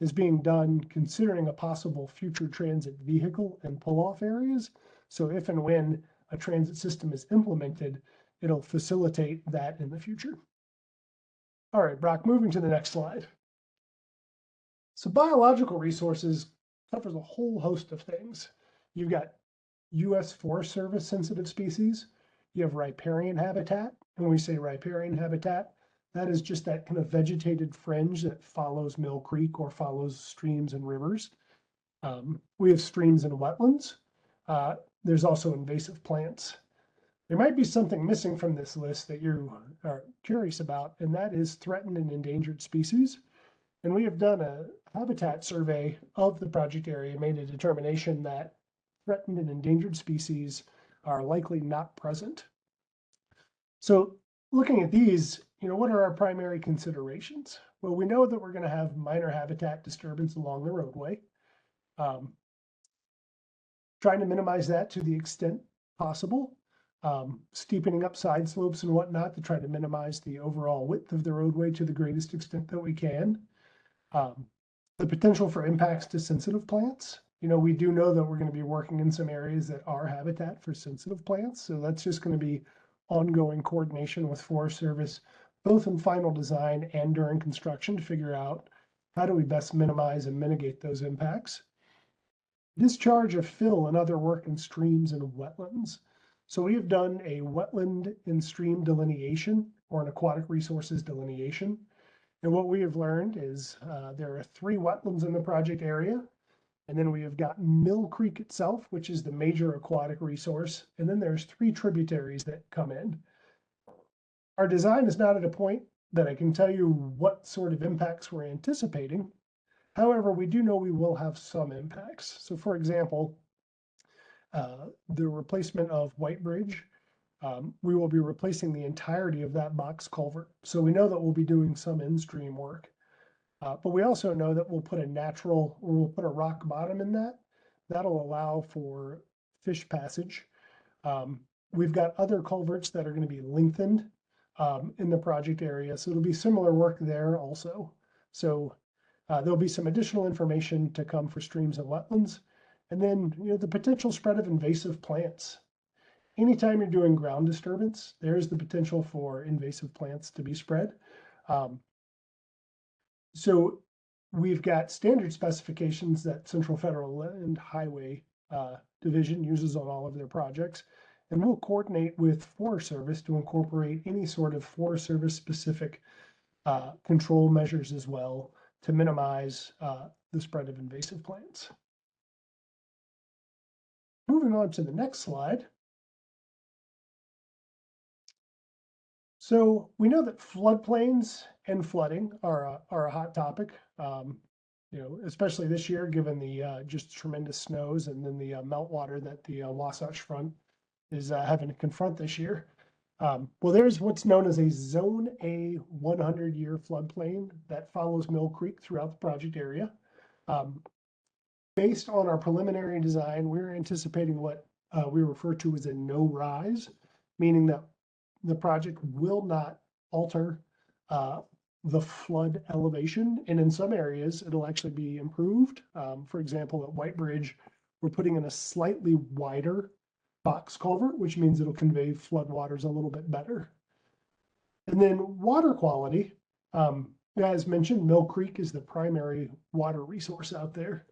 is being done considering a possible future transit vehicle and pull-off areas. So if and when a transit system is implemented, it'll facilitate that in the future. All right, Brock, moving to the next slide. So biological resources covers a whole host of things. You've got U.S. Forest Service sensitive species. You have riparian habitat. And when we say riparian habitat, that is just that kind of vegetated fringe that follows Mill Creek or follows streams and rivers. We have streams and wetlands. There's also invasive plants. There might be something missing from this list that you are curious about, and that is threatened and endangered species. And we have done a habitat survey of the project area and made a determination that threatened and endangered species are likely not present. So looking at these, what are our primary considerations? Well, we know that we're going to have minor habitat disturbance along the roadway. Trying to minimize that to the extent possible. Steepening up side slopes and whatnot to try to minimize the overall width of the roadway to the greatest extent that we can. The potential for impacts to sensitive plants. We do know that we're going to be working in some areas that are habitat for sensitive plants. So that's just going to be ongoing coordination with Forest Service, both in final design and during construction, to figure out how do we best minimize and mitigate those impacts. Discharge of fill and other work in streams and wetlands. So we have done a wetland and stream delineation, or an aquatic resources delineation. And what we have learned is there are 3 wetlands in the project area. And then we have got Mill Creek itself, which is the major aquatic resource. And then there's 3 tributaries that come in. Our design is not at a point that I can tell you what sort of impacts we're anticipating. However, we do know we will have some impacts. So for example, the replacement of White Bridge. We will be replacing the entirety of that box culvert. So we know that we'll be doing some in-stream work. But we also know that we'll put a rock bottom in that. That'll allow for fish passage. We've got other culverts that are going to be lengthened in the project area. So it'll be similar work there also. So there'll be some additional information to come for streams and wetlands. And then, the potential spread of invasive plants. Anytime you're doing ground disturbance, there's the potential for invasive plants to be spread. So we've got standard specifications that Central Federal Land Highway Division uses on all of their projects. And we'll coordinate with Forest Service to incorporate any sort of Forest Service specific control measures as well to minimize the spread of invasive plants. Moving on to the next slide. So we know that floodplains and flooding are a hot topic, especially this year, given the just tremendous snows and then the meltwater that the Wasatch Front is having to confront this year. Well, there's what's known as a Zone A 100-year floodplain that follows Mill Creek throughout the project area. Based on our preliminary design, we're anticipating what we refer to as a no-rise, meaning that the project will not alter the flood elevation. And in some areas, it'll actually be improved. For example, at White Bridge, we're putting in a slightly wider box culvert, which means it'll convey flood waters a little bit better. And then water quality, as mentioned, Mill Creek is the primary water resource out there,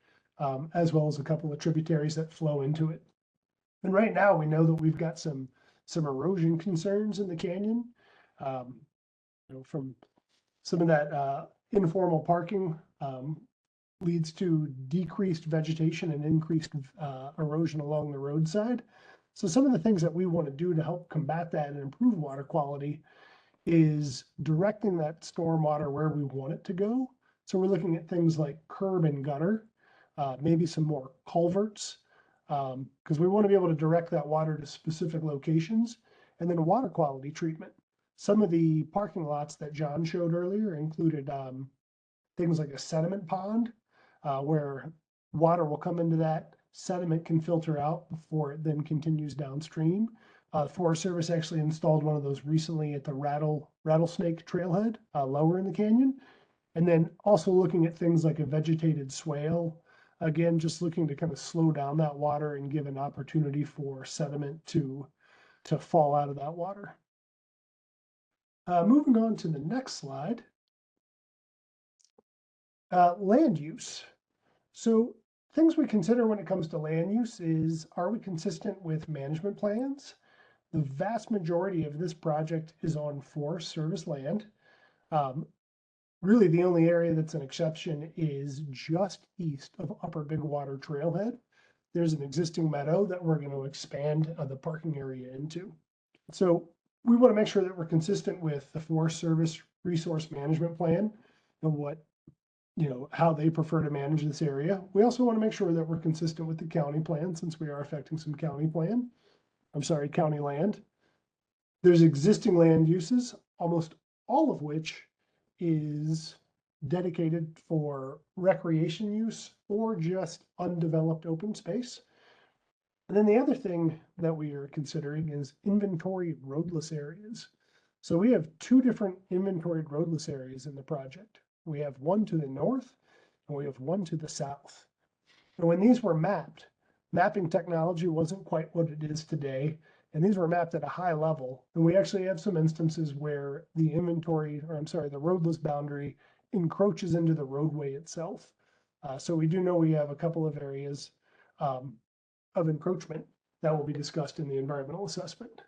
as well as a couple of tributaries that flow into it. And right now we know that we've got some erosion concerns in the canyon, from some of that informal parking leads to decreased vegetation and increased erosion along the roadside. So some of the things that we want to do to help combat that and improve water quality is directing that stormwater where we want it to go. So we're looking at things like curb and gutter, maybe some more culverts, because we want to be able to direct that water to specific locations. And then water quality treatment. Some of the parking lots that John showed earlier included things like a sediment pond, where water will come into that, sediment can filter out before it then continues downstream. Forest Service actually installed one of those recently at the Rattlesnake Trailhead lower in the canyon. And then also looking at things like a vegetated swale, again, just looking to kind of slow down that water and give an opportunity for sediment to fall out of that water. Moving on to the next slide. Land use. So things we consider when it comes to land use is, are we consistent with management plans? The vast majority of this project is on Forest Service land. Really, the only area that's an exception is just east of Upper Big Water Trailhead. There's an existing meadow that we're going to expand the parking area into. So we want to make sure that we're consistent with the Forest Service resource management plan and what, how they prefer to manage this area. We also want to make sure that we're consistent with the county plan, since we are affecting some county land. There's existing land uses, almost all of which is dedicated for recreation use or just undeveloped open space. And then the other thing that we are considering is inventory roadless areas. So we have two different inventoried roadless areas in the project. We have one to the north and we have one to the south. And when these were mapped, mapping technology wasn't quite what it is today. And these were mapped at a high level. And we actually have some instances where the roadless boundary encroaches into the roadway itself. So we do know we have a couple of areas of encroachment that will be discussed in the environmental assessment.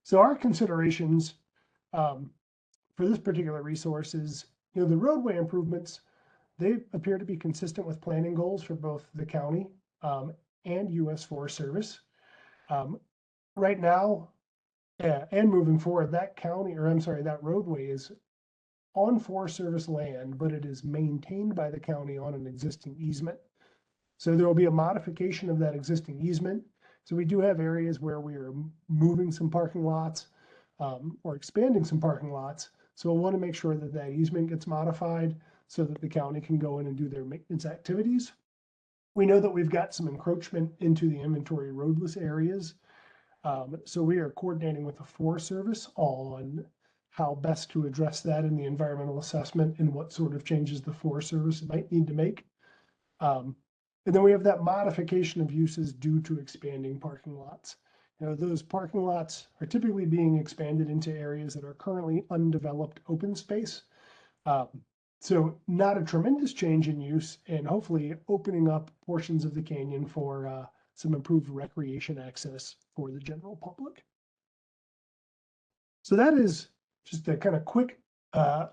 So our considerations for this particular resource is, the roadway improvements, they appear to be consistent with planning goals for both the county and U.S. Forest Service. Right now, and moving forward, that roadway is on Forest Service land, but it is maintained by the county on an existing easement. So there will be a modification of that existing easement So we do have areas where we are moving some parking lots or expanding some parking lots. So we'll want to make sure that that easement gets modified so that the county can go in and do their maintenance activities. We know that we've got some encroachment into the inventory roadless areas. So we are coordinating with the Forest Service on how best to address that in the environmental assessment and what sort of changes the Forest Service might need to make. And then we have that modification of uses due to expanding parking lots. You know, those parking lots are typically being expanded into areas that are currently undeveloped open space. So not a tremendous change in use, and hopefully opening up portions of the canyon for some improved recreation access for the general public. So that is just a kind of quick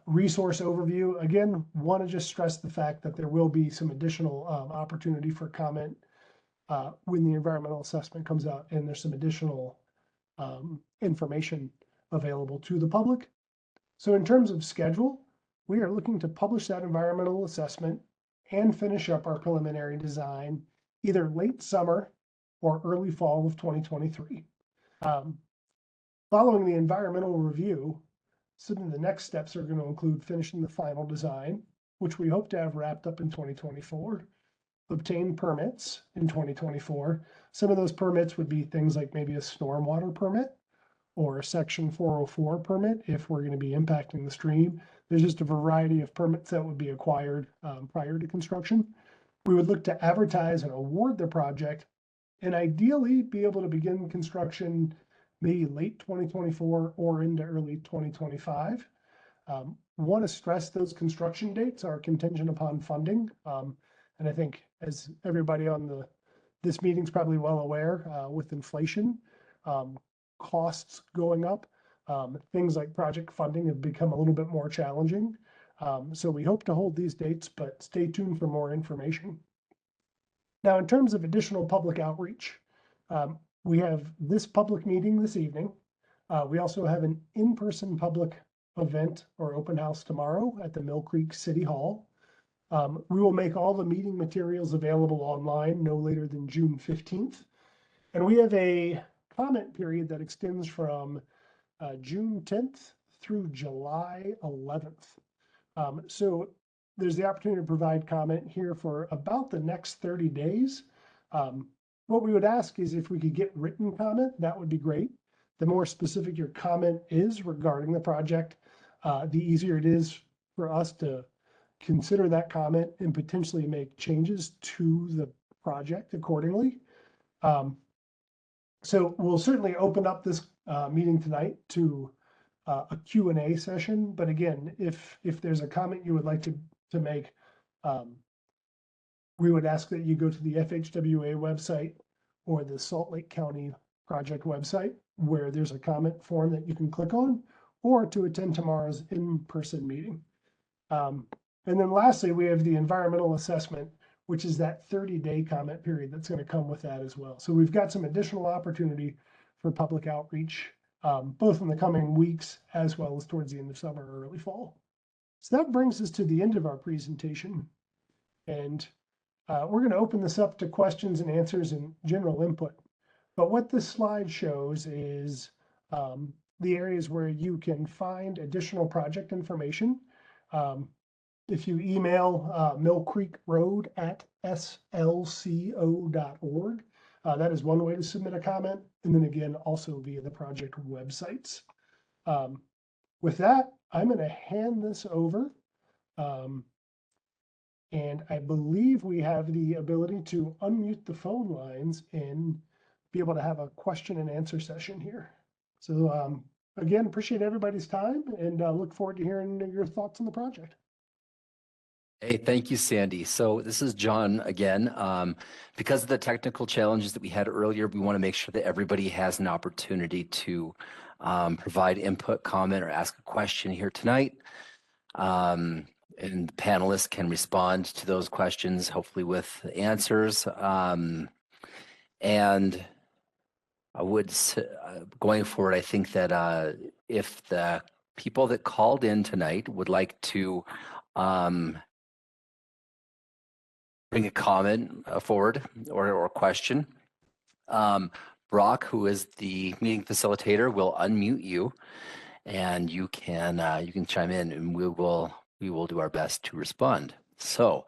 resource overview. Again, want to just stress the fact that there will be some additional opportunity for comment when the environmental assessment comes out, and there's some additional information available to the public. So in terms of schedule, we are looking to publish that environmental assessment and finish up our preliminary design either late summer or early fall of 2023. Following the environmental review, some of the next steps are going to include finishing the final design, which we hope to have wrapped up in 2024, obtain permits in 2024. Some of those permits would be things like maybe a stormwater permit or a section 404 permit if we're going to be impacting the stream. There's just a variety of permits that would be acquired prior to construction. We would look to advertise and award the project and ideally be able to begin construction maybe late 2024 or into early 2025. Want to stress those construction dates are contingent upon funding. And I think as everybody on this meeting's probably well aware, with inflation, costs going up, things like project funding have become a little bit more challenging. So we hope to hold these dates, but stay tuned for more information. Now, in terms of additional public outreach, we have this public meeting this evening. We also have an in-person public event or open house tomorrow at the Mill Creek City Hall. We will make all the meeting materials available online no later than June 15th. And we have a comment period that extends from June 10th through July 11th. So there's the opportunity to provide comment here for about the next 30 days. What we would ask is if we could get written comment, that would be great. The more specific your comment is regarding the project, the easier it is for us to consider that comment and potentially make changes to the project accordingly. So we'll certainly open up this meeting tonight to a Q&A session. But again, if there's a comment you would like to make, we would ask that you go to the FHWA website or the Salt Lake County project website, where there's a comment form that you can click on, or to attend tomorrow's in-person meeting. And then lastly, we have the environmental assessment, which is that 30-day comment period that's going to come with that as well. So we've got some additional opportunity for public outreach, both in the coming weeks as well as towards the end of summer or early fall. So that brings us to the end of our presentation. And we're going to open this up to questions and answers and general input. But what this slide shows is the areas where you can find additional project information. If you email millcreekroad@slco.org, that is one way to submit a comment. And then again, also via the project websites. With that, I'm going to hand this over. And I believe we have the ability to unmute the phone lines and be able to have a question and answer session here. So again, appreciate everybody's time and look forward to hearing your thoughts on the project. Hey, thank you, Sandy. So this is John again. Because of the technical challenges that we had earlier, we want to make sure that everybody has an opportunity to provide input, comment, or ask a question here tonight. And the panelists can respond to those questions, hopefully with answers. And I would, going forward, I think that if the people that called in tonight would like to bring a comment forward or question, Brock, who is the meeting facilitator, will unmute you, and you can chime in, and we will do our best to respond. So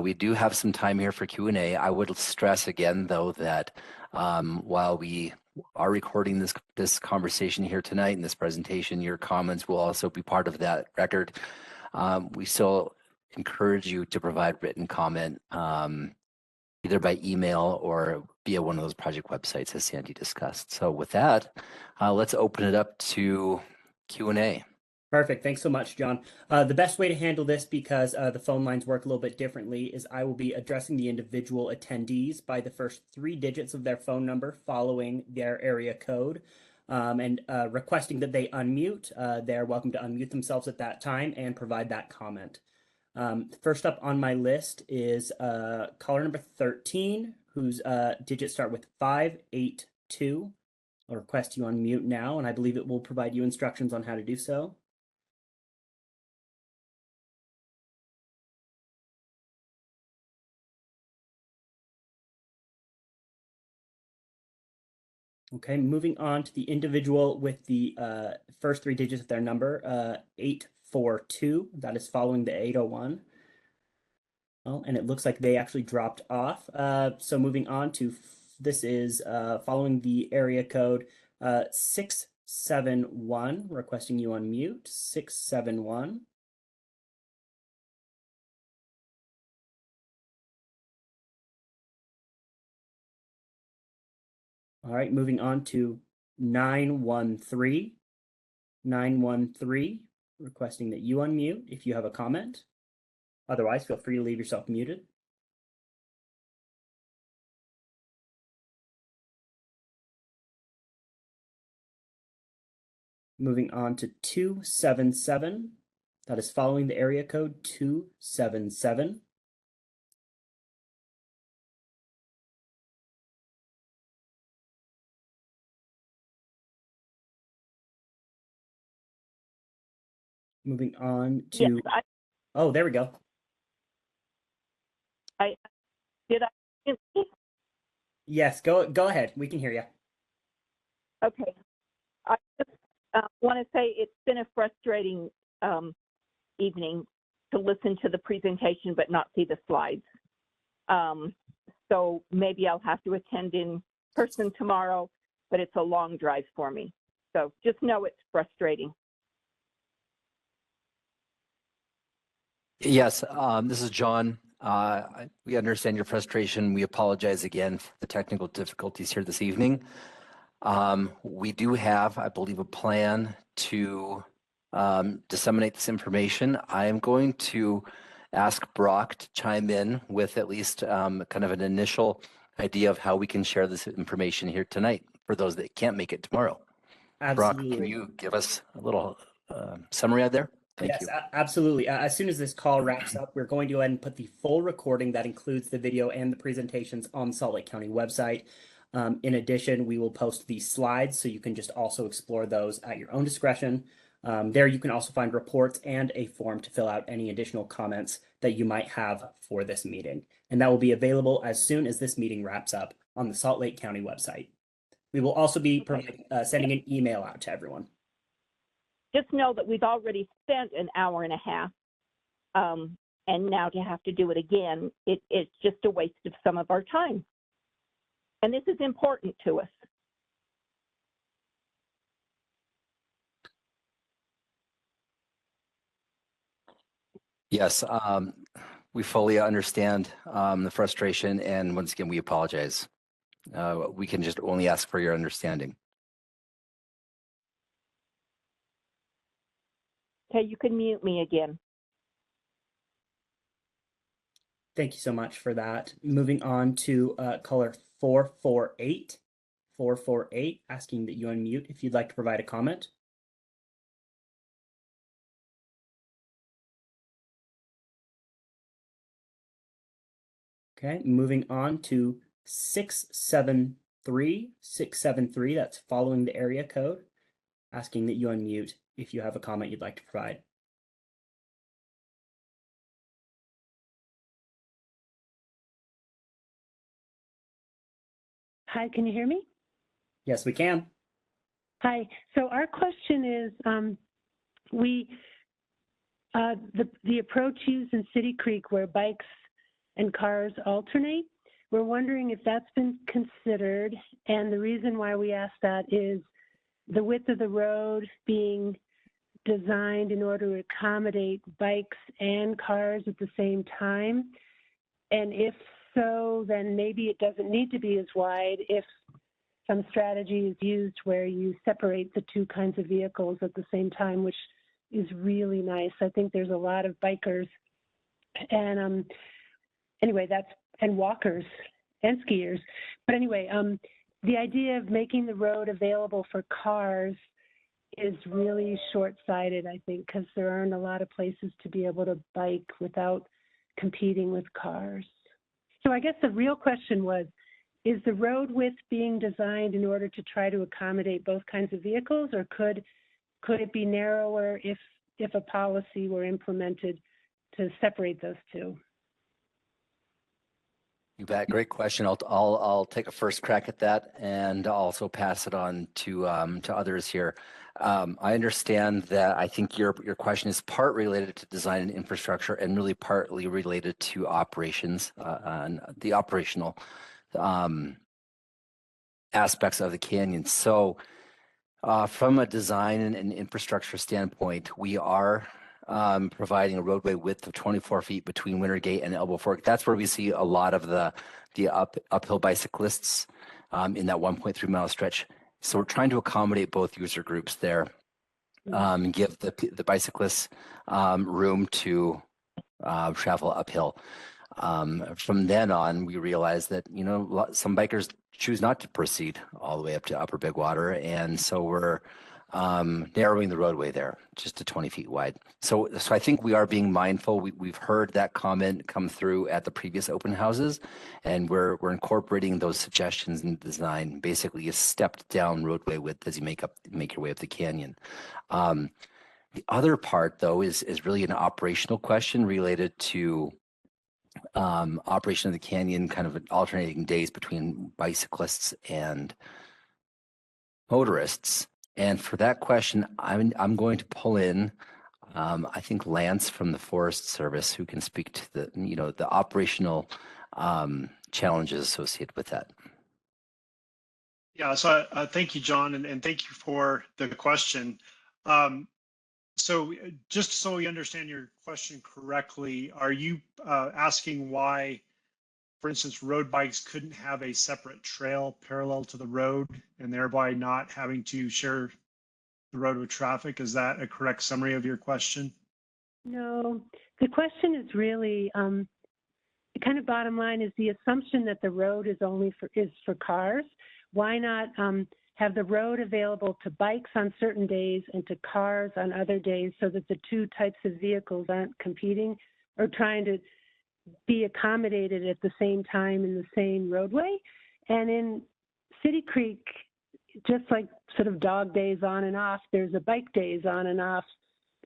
we do have some time here for Q&A. I would stress again, though, that while we are recording this conversation here tonight and this presentation, your comments will also be part of that record. We still encourage you to provide written comment either by email or via one of those project websites, as Sandy discussed. So with that, let's open it up to Q&A. Perfect. Thanks so much, John. The best way to handle this, because the phone lines work a little bit differently, is I will be addressing the individual attendees by the first 3 digits of their phone number following their area code, and requesting that they unmute. They're welcome to unmute themselves at that time and provide that comment. First up on my list is caller number 13, whose digits start with 582. I'll request you unmute now, and I believe it will provide you instructions on how to do so. Okay, moving on to the individual with the first 3 digits of their number, 842. That is following the 801. Oh, and it looks like they actually dropped off. So moving on to, this is following the area code 671, requesting you unmute, 671. All right, moving on to 913. 913, requesting that you unmute if you have a comment. Otherwise, feel free to leave yourself muted. Moving on to 277. That is following the area code 277. Moving on to, Yes, oh, there we go. did I? Yes, go ahead. We can hear you. Okay. I just want to say it's been a frustrating evening to listen to the presentation but not see the slides. So maybe I'll have to attend in person tomorrow, but it's a long drive for me. So just know it's frustrating. Yes, this is John. We understand your frustration. We apologize again for the technical difficulties here this evening. We do have, I believe, a plan to disseminate this information. I am going to ask Brock to chime in with at least kind of an initial idea of how we can share this information here tonight for those that can't make it tomorrow. Absolutely. Brock, can you give us a little summary out there? Thank you. Absolutely. As soon as this call wraps up, we're going to go ahead and put the full recording that includes the video and the presentations on the Salt Lake County website. In addition, we will post these slides so you can just also explore those at your own discretion. There you can also find reports and a form to fill out any additional comments that you might have for this meeting. And that will be available as soon as this meeting wraps up on the Salt Lake County website. We will also be sending an email out to everyone. Just know that we've already spent an hour and a half, and now to have to do it again, it's just a waste of some of our time. And this is important to us. Yes, we fully understand the frustration, and once again, we apologize. We can just only ask for your understanding. Okay, you can mute me again. Thank you so much for that. Moving on to caller 448. 448, asking that you unmute if you'd like to provide a comment. Okay, moving on to 673. 673, that's following the area code, asking that you unmute if you have a comment you'd like to provide. Hi, can you hear me? Yes, we can. Hi. So our question is, the approach used in City Creek where bikes and cars alternate, we're wondering if that's been considered. And the reason why we ask that is the width of the road being designed in order to accommodate bikes and cars at the same time. And if so, then maybe it doesn't need to be as wide if some strategy is used where you separate the two kinds of vehicles at the same time, which is really nice. I think there's a lot of bikers and anyway, and walkers and skiers. But anyway, the idea of making the road available for cars is really short-sighted, I think, because there aren't a lot of places to be able to bike without competing with cars. So I guess the real question was, is the road width being designed in order to try to accommodate both kinds of vehicles, or could it be narrower if a policy were implemented to separate those two? You bet. Great question. I'll take a first crack at that and also pass it on to others here. I understand that I think your question is part related to design and infrastructure and really partly related to operations and the operational aspects of the canyon. So from a design and infrastructure standpoint, we are providing a roadway width of 24 feet between Wintergate and Elbow Fork. That's where we see a lot of the uphill bicyclists in that 1.3 mile stretch. So we're trying to accommodate both user groups there, give the bicyclists room to travel uphill. From then on, we realized that, some bikers choose not to proceed all the way up to Upper Big Water. And so we're narrowing the roadway there just to 20 feet wide. So I think we are being mindful. We've heard that comment come through at the previous open houses, and we're incorporating those suggestions in design, basically a stepped down roadway width as you make your way up the canyon. The other part, though, is really an operational question related to operation of the canyon, kind of alternating days between bicyclists and motorists. And for that question, I'm going to pull in, I think, Lance from the Forest Service, who can speak to the operational challenges associated with that. Yeah, so thank you, John, and thank you for the question. So just so we understand your question correctly, are you asking why, for instance, road bikes couldn't have a separate trail parallel to the road and thereby not having to share the road with traffic? Is that a correct summary of your question? No, the question is really, the kind of bottom line is the assumption that the road is only for cars. Why not have the road available to bikes on certain days and to cars on other days so that the two types of vehicles aren't competing or trying to be accommodated at the same time in the same roadway? And in City Creek, just like sort of dog days on and off, there's a bike days on and off,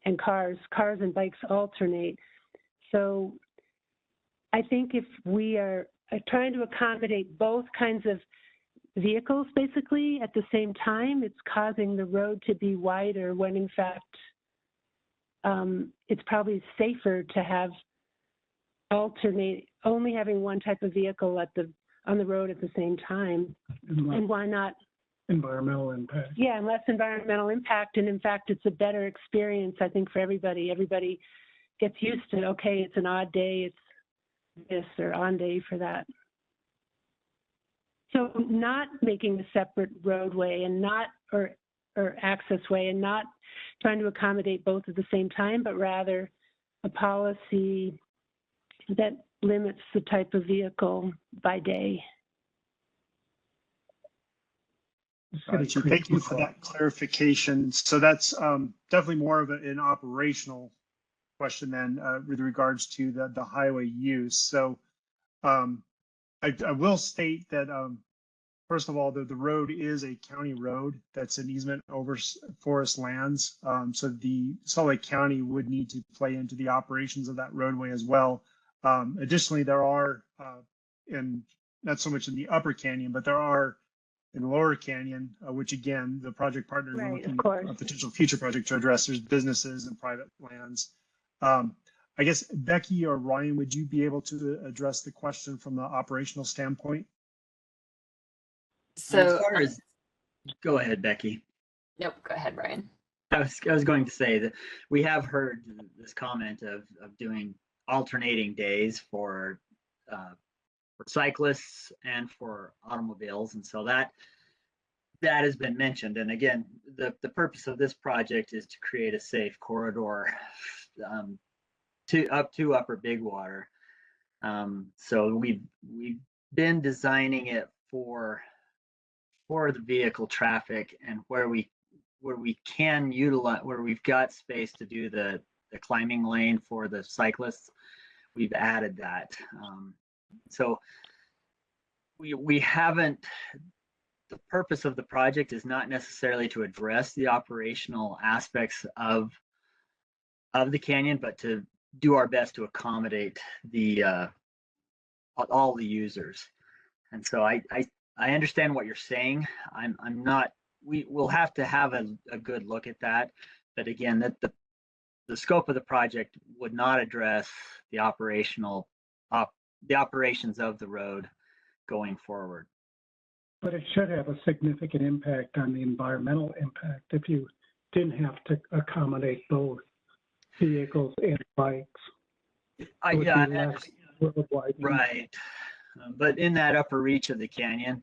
and cars and bikes alternate. So I think if we are trying to accommodate both kinds of vehicles basically at the same time, it's causing the road to be wider when in fact it's probably safer to have only having one type of vehicle on the road at the same time. And why not? Environmental impact. Yeah, and less environmental impact. And in fact, it's a better experience, I think, for everybody. Everybody gets used to, okay, it's an odd day, it's this, or on day for that. So not making a separate roadway and or access way and not trying to accommodate both at the same time, but rather a policy that limits the type of vehicle by day. Thank you for that clarification. So that's definitely more of an operational question than with regards to the highway use. So I will state that first of all, the road is a county road that's an easement over forest lands. So the Salt Lake County would need to play into the operations of that roadway as well. Additionally, there are, and not so much in the upper canyon, but there are in the lower canyon, which again, the project partners are Right, looking of course. at a potential future project to address. There's businesses and private lands. I guess Becky or Ryan, would you be able to address the question from the operational standpoint? As So, far as, go ahead, Becky. nope, go ahead, Ryan. I was going to say that we have heard this comment of doing alternating days for cyclists and for automobiles, and so that has been mentioned. And again, the purpose of this project is to create a safe corridor to Upper Big Water. So we've been designing it for the vehicle traffic, and where we can utilize, where we've got space to do the climbing lane for the cyclists, we've added that. So we haven't, the purpose of the project is not necessarily to address the operational aspects of the canyon, but to do our best to accommodate all the users. And so I understand what you're saying. I'm not, we'll have to have a good look at that. But again, that the scope of the project would not address the operations of the road going forward. But it should have a significant impact on the environmental impact if you didn't have to accommodate both vehicles and bikes. Yeah, worldwide. right. But in that upper reach of the canyon,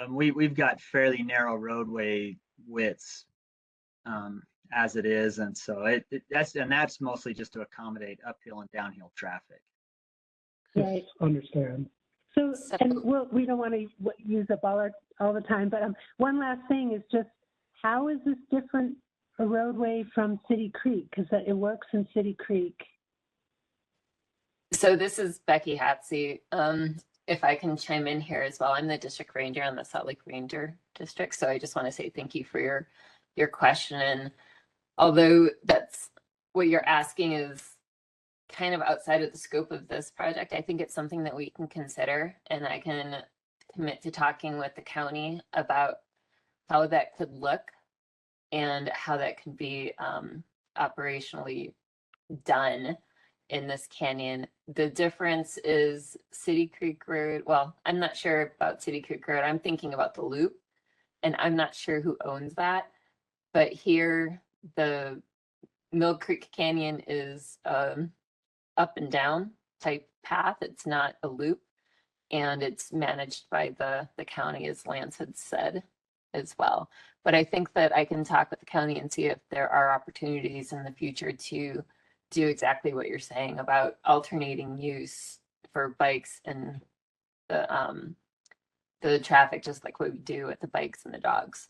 we've got fairly narrow roadway widths as it is, and so that's mostly just to accommodate uphill and downhill traffic. Right. Understand. So, and we don't want to use up all the time, but one last thing is just, how is this different a roadway from City Creek? Because it works in City Creek. So this is Becky Hatsey. If I can chime in here as well, I'm the district ranger on the Salt Lake Ranger District. So I just want to say thank you for your question. And although that's what you're asking is kind of outside of the scope of this project, I think it's something that we can consider, and I can commit to talking with the county about how that could look and how that could be operationally done in this canyon. The difference is City Creek Road. Well, I'm not sure about City Creek Road. I'm thinking about the loop, and I'm not sure who owns that. But here, the Mill Creek Canyon is up and down type path. It's not a loop, and it's managed by the county, as Lance had said as well. But I think that I can talk with the county and see if there are opportunities in the future to do exactly what you're saying about alternating use for bikes and the traffic, just like what we do with the bikes and the dogs.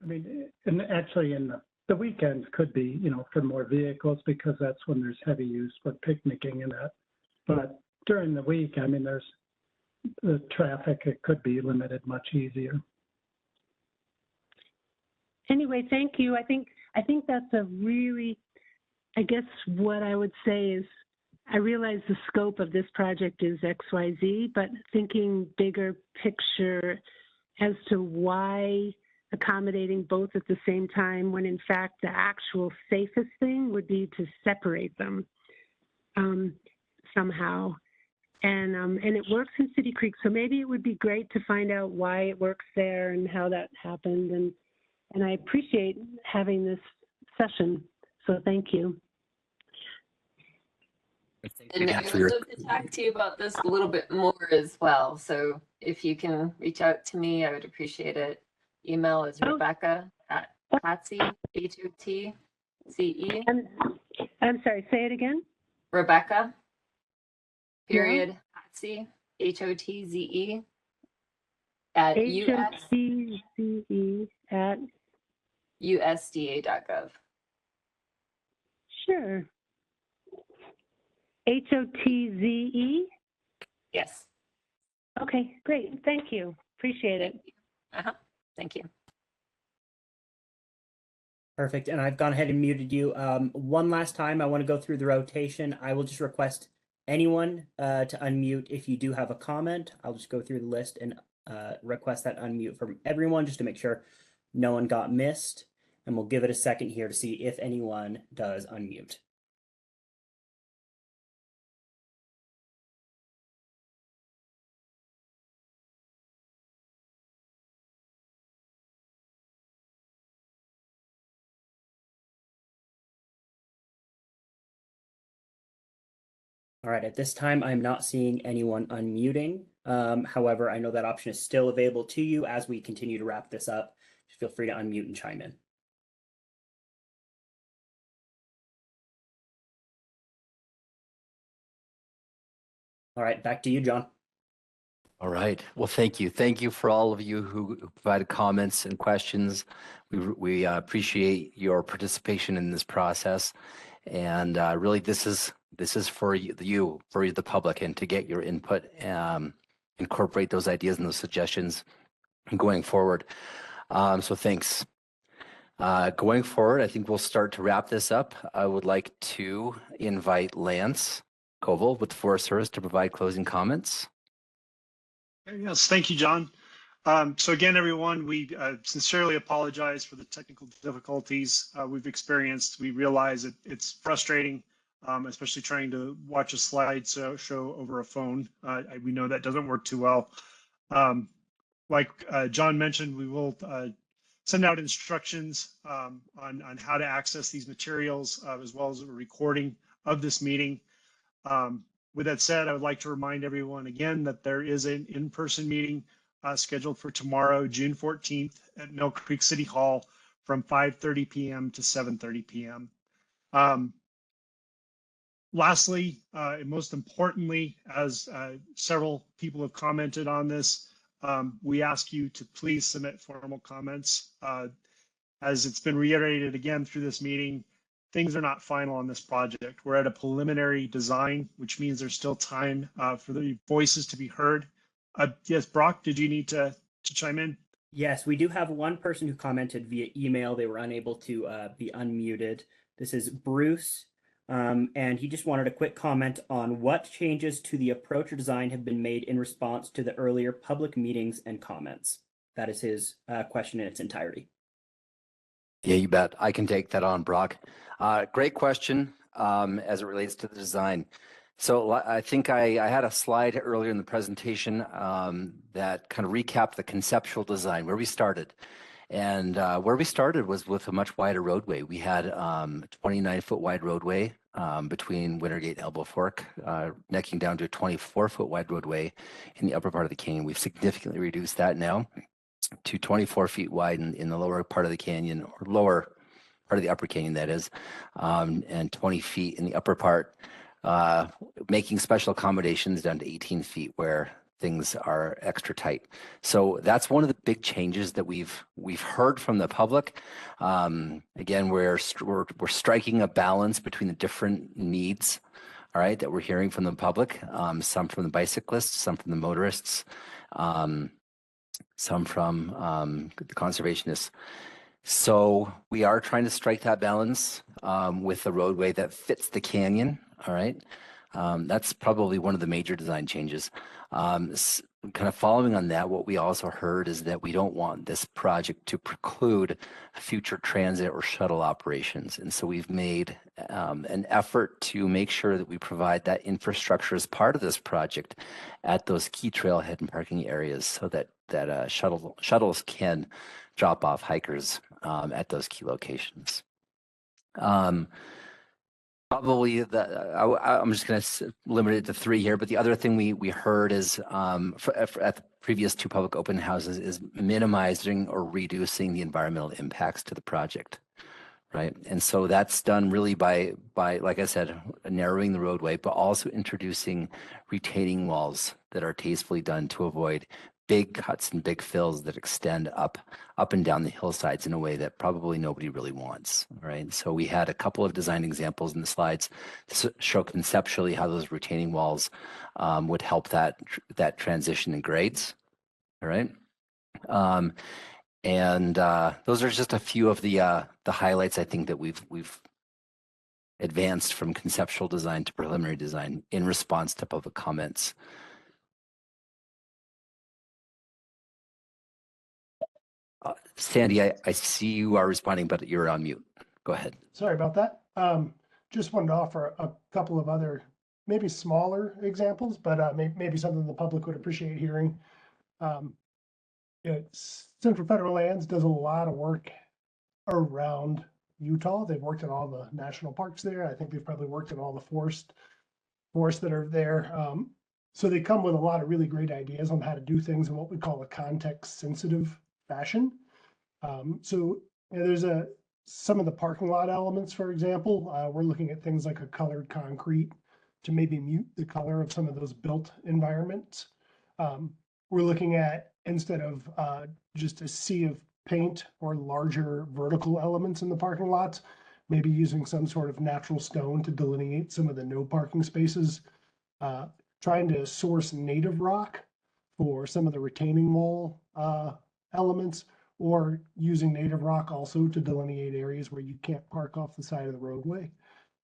I mean, and actually in the weekends could be, for more vehicles, because that's when there's heavy use for picnicking and that. But during the week, I mean, there's the traffic, it could be limited much easier. Anyway, thank you. I think that's a really, I guess what I would say is, I realize the scope of this project is XYZ, but thinking bigger picture as to why accommodating both at the same time, when in fact the actual safest thing would be to separate them somehow. And it works in City Creek, so maybe it would be great to find out why it works there and how that happened. And I appreciate having this session, so thank you. And I would love to talk to you about this a little bit more as well. So if you can reach out to me, I would appreciate it. Email is Rebecca at Hotze, H-O-T-Z-E. I'm sorry, say it again. Rebecca, period, Hotze, H-O-T-Z-E, at H-O-T-Z-E at USDA.gov. Sure. H-O-T-Z-E? Yes. Okay, great. Thank you. Appreciate it. Thank you. Perfect. And I've gone ahead and muted you. One last time, I want to go through the rotation. I will just request anyone to unmute. If you do have a comment, I'll just go through the list and request that unmute from everyone just to make sure no one got missed. And we'll give it a second here to see if anyone does unmute. All right, at this time, I'm not seeing anyone unmuting. However, I know that option is still available to you as we continue to wrap this up. Just feel free to unmute and chime in. All right, back to you, John. All right. Well, thank you. Thank you for all of you who provided comments and questions. We appreciate your participation in this process. And really, this is for you, for the public, and to get your input, incorporate those ideas and those suggestions going forward. So thanks. Going forward, I think we'll start to wrap this up. I would like to invite Lance Koval with the Forest Service to provide closing comments. Yes, thank you, John. So again, everyone, we sincerely apologize for the technical difficulties we've experienced. We realize it's frustrating, especially trying to watch a slideshow over a phone. We know that doesn't work too well. Like John mentioned, we will send out instructions on how to access these materials, as well as a recording of this meeting. With that said, I would like to remind everyone again that there is an in-person meeting scheduled for tomorrow, June 14th at Mill Creek City Hall from 5:30 p.m. to 7:30 p.m. Lastly, and most importantly, as several people have commented on this, we ask you to please submit formal comments. As it's been reiterated again through this meeting, things are not final on this project. We're at a preliminary design, which means there's still time for the voices to be heard. Yes, Brock, did you need to chime in? Yes, we do have one person who commented via email. They were unable to be unmuted. This is Bruce, and he just wanted a quick comment on what changes to the approach or design have been made in response to the earlier public meetings and comments. That is his question in its entirety. Yeah, you bet. I can take that on, Brock. Great question as it relates to the design. So I think I had a slide earlier in the presentation that kind of recapped the conceptual design, where we started. And where we started was with a much wider roadway. We had a 29-foot wide roadway between Wintergate and Elbow Fork, necking down to a 24-foot wide roadway in the upper part of the canyon. We've significantly reduced that now to 24 feet wide in the lower part of the canyon, or lower part of the upper canyon, that is, and 20 feet in the upper part, making special accommodations down to 18 feet where things are extra tight. So that's one of the big changes that we've heard from the public. Again, we're striking a balance between the different needs, all right, that we're hearing from the public, some from the bicyclists, some from the motorists, some from the conservationists. So we are trying to strike that balance with a roadway that fits the canyon, all right? That's probably one of the major design changes. Kind of following on that, what we also heard is that we don't want this project to preclude future transit or shuttle operations. And so we've made an effort to make sure that we provide that infrastructure as part of this project at those key trailhead and parking areas, so that shuttles can drop off hikers at those key locations. Probably I'm just going to limit it to 3 here, but the other thing we heard is at the previous 2 public open houses is minimizing or reducing the environmental impacts to the project, right? And so that's done really by like I said, narrowing the roadway, but also introducing retaining walls that are tastefully done to avoid big cuts and big fills that extend up and down the hillsides in a way that probably nobody really wants, right? So we had a couple of design examples in the slides to show conceptually how those retaining walls would help that transition in grades, all right? And those are just a few of the highlights I think that we've advanced from conceptual design to preliminary design in response to public comments. Sandy, I see you are responding, but you're on mute. Go ahead. Sorry about that. Just wanted to offer a couple of other, maybe smaller examples, but maybe something the public would appreciate hearing. Central Federal Lands does a lot of work around Utah. They've worked in all the national parks there. I think they've probably worked in all the forests that are there. So they come with a lot of really great ideas on how to do things in what we call a context-sensitive fashion. So there's some of the parking lot elements, for example. We're looking at things like a colored concrete to maybe mute the color of some of those built environments. We're looking at, instead of just a sea of paint or larger vertical elements in the parking lots, maybe using some sort of natural stone to delineate some of the no parking spaces, trying to source native rock for some of the retaining wall elements, or using native rock also to delineate areas where you can't park off the side of the roadway.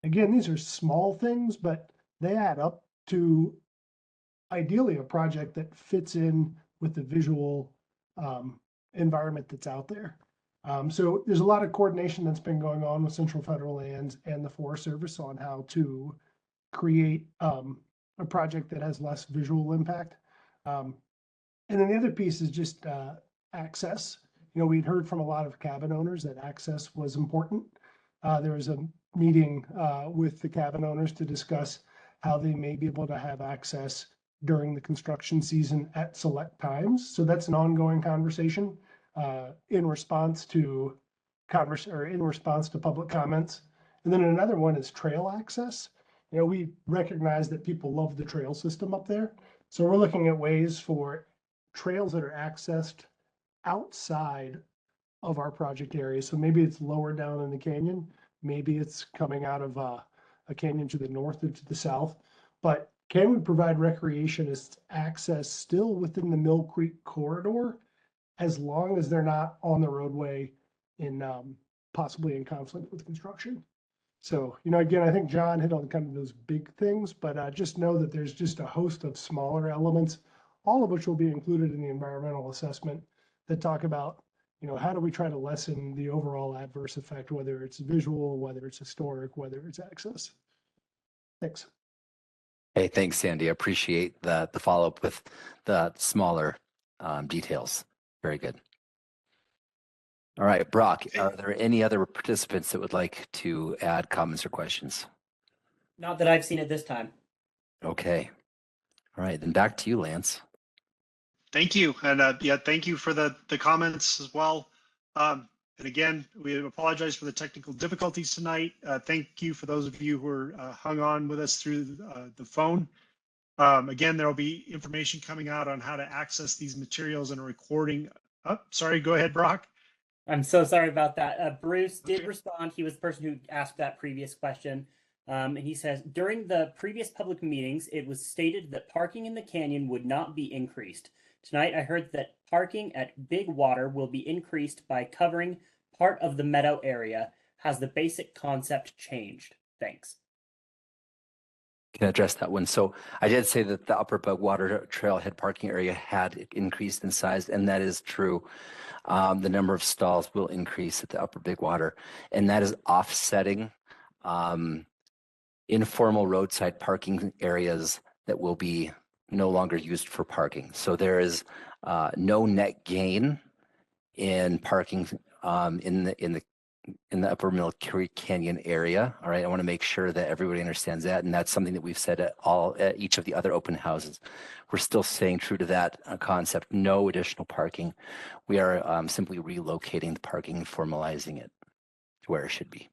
Again, these are small things, but they add up to ideally a project that fits in with the visual environment that's out there. So there's a lot of coordination that's been going on with Central Federal Lands and the Forest Service on how to create a project that has less visual impact. And then the other piece is just access. We'd heard from a lot of cabin owners that access was important. There was a meeting with the cabin owners to discuss how they may be able to have access during the construction season at select times. So that's an ongoing conversation in response to public comments. And then another one is trail access. We recognize that people love the trail system up there. So we're looking at ways for trails that are accessed outside of our project area. So maybe it's lower down in the canyon, maybe it's coming out of a canyon to the north or to the south, but can we provide recreationists access still within the Mill Creek corridor, as long as they're not on the roadway in possibly in conflict with construction? So, again, I think John hit on kind of those big things, but just know that there's just a host of smaller elements, all of which will be included in the environmental assessment, that talk about, how do we try to lessen the overall adverse effect, whether it's visual, whether it's historic, whether it's access. Thanks. Hey, thanks, Sandy. I appreciate the follow-up with the smaller details. Very good. All right, Brock, are there any other participants that would like to add comments or questions? Not that I've seen at this time. Okay. All right, then back to you, Lance. Thank you. And yeah, thank you for the comments as well. And again, we apologize for the technical difficulties tonight. Thank you for those of you who are hung on with us through the phone. Again, there will be information coming out on how to access these materials and a recording. Oh, sorry, go ahead, Brock. I'm so sorry about that. Bruce did respond. He was the person who asked that previous question. And he says, during the previous public meetings, it was stated that parking in the canyon would not be increased. Tonight, I heard that parking at Big Water will be increased by covering part of the meadow area. Has the basic concept changed? Thanks. Can address that one. So I did say that the Upper Big Water Trailhead parking area had increased in size, and that is true. The number of stalls will increase at the Upper Big Water, and that is offsetting informal roadside parking areas that will be no longer used for parking. So there is no net gain in parking in the Upper Mill Creek Canyon area. All right, I want to make sure that everybody understands that, and that's something that we've said at each of the other open houses. We're still staying true to that concept. No additional parking. We are simply relocating the parking and formalizing it to where it should be.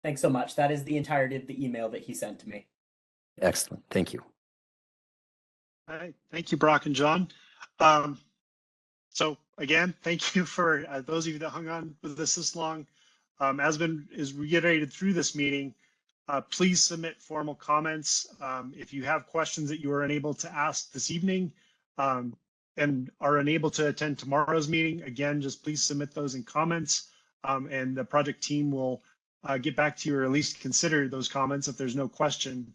Thanks so much. That is the entirety of the email that he sent to me. Excellent. Thank you. All right. Thank you, Brock and John. So again, thank you for those of you that hung on with us this long. As is reiterated through this meeting, please submit formal comments. If you have questions that you were unable to ask this evening, and are unable to attend tomorrow's meeting, again, just please submit those in comments, and the project team will get back to you, or at least consider those comments if there's no question.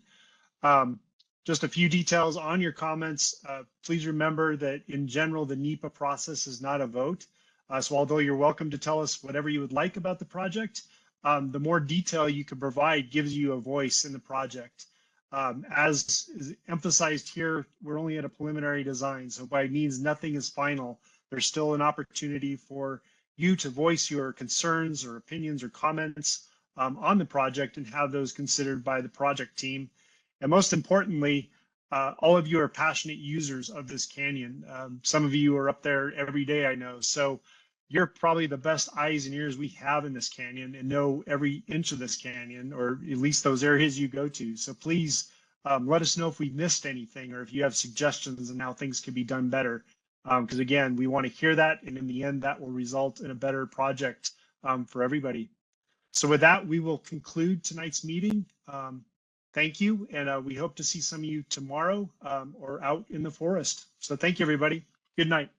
Just a few details on your comments. Please remember that in general, the NEPA process is not a vote. So although you're welcome to tell us whatever you would like about the project, the more detail you can provide gives you a voice in the project. As is emphasized here, we're only at a preliminary design, so by means nothing is final. There's still an opportunity for you to voice your concerns or opinions or comments on the project and have those considered by the project team. And most importantly, all of you are passionate users of this canyon. Some of you are up there every day, I know. So you're probably the best eyes and ears we have in this canyon and know every inch of this canyon, or at least those areas you go to. So please let us know if we missed anything, or if you have suggestions on how things could be done better. Because again, we want to hear that, and in the end, that will result in a better project for everybody. So with that, we will conclude tonight's meeting. Thank you, and we hope to see some of you tomorrow or out in the forest. So thank you, everybody. Good night.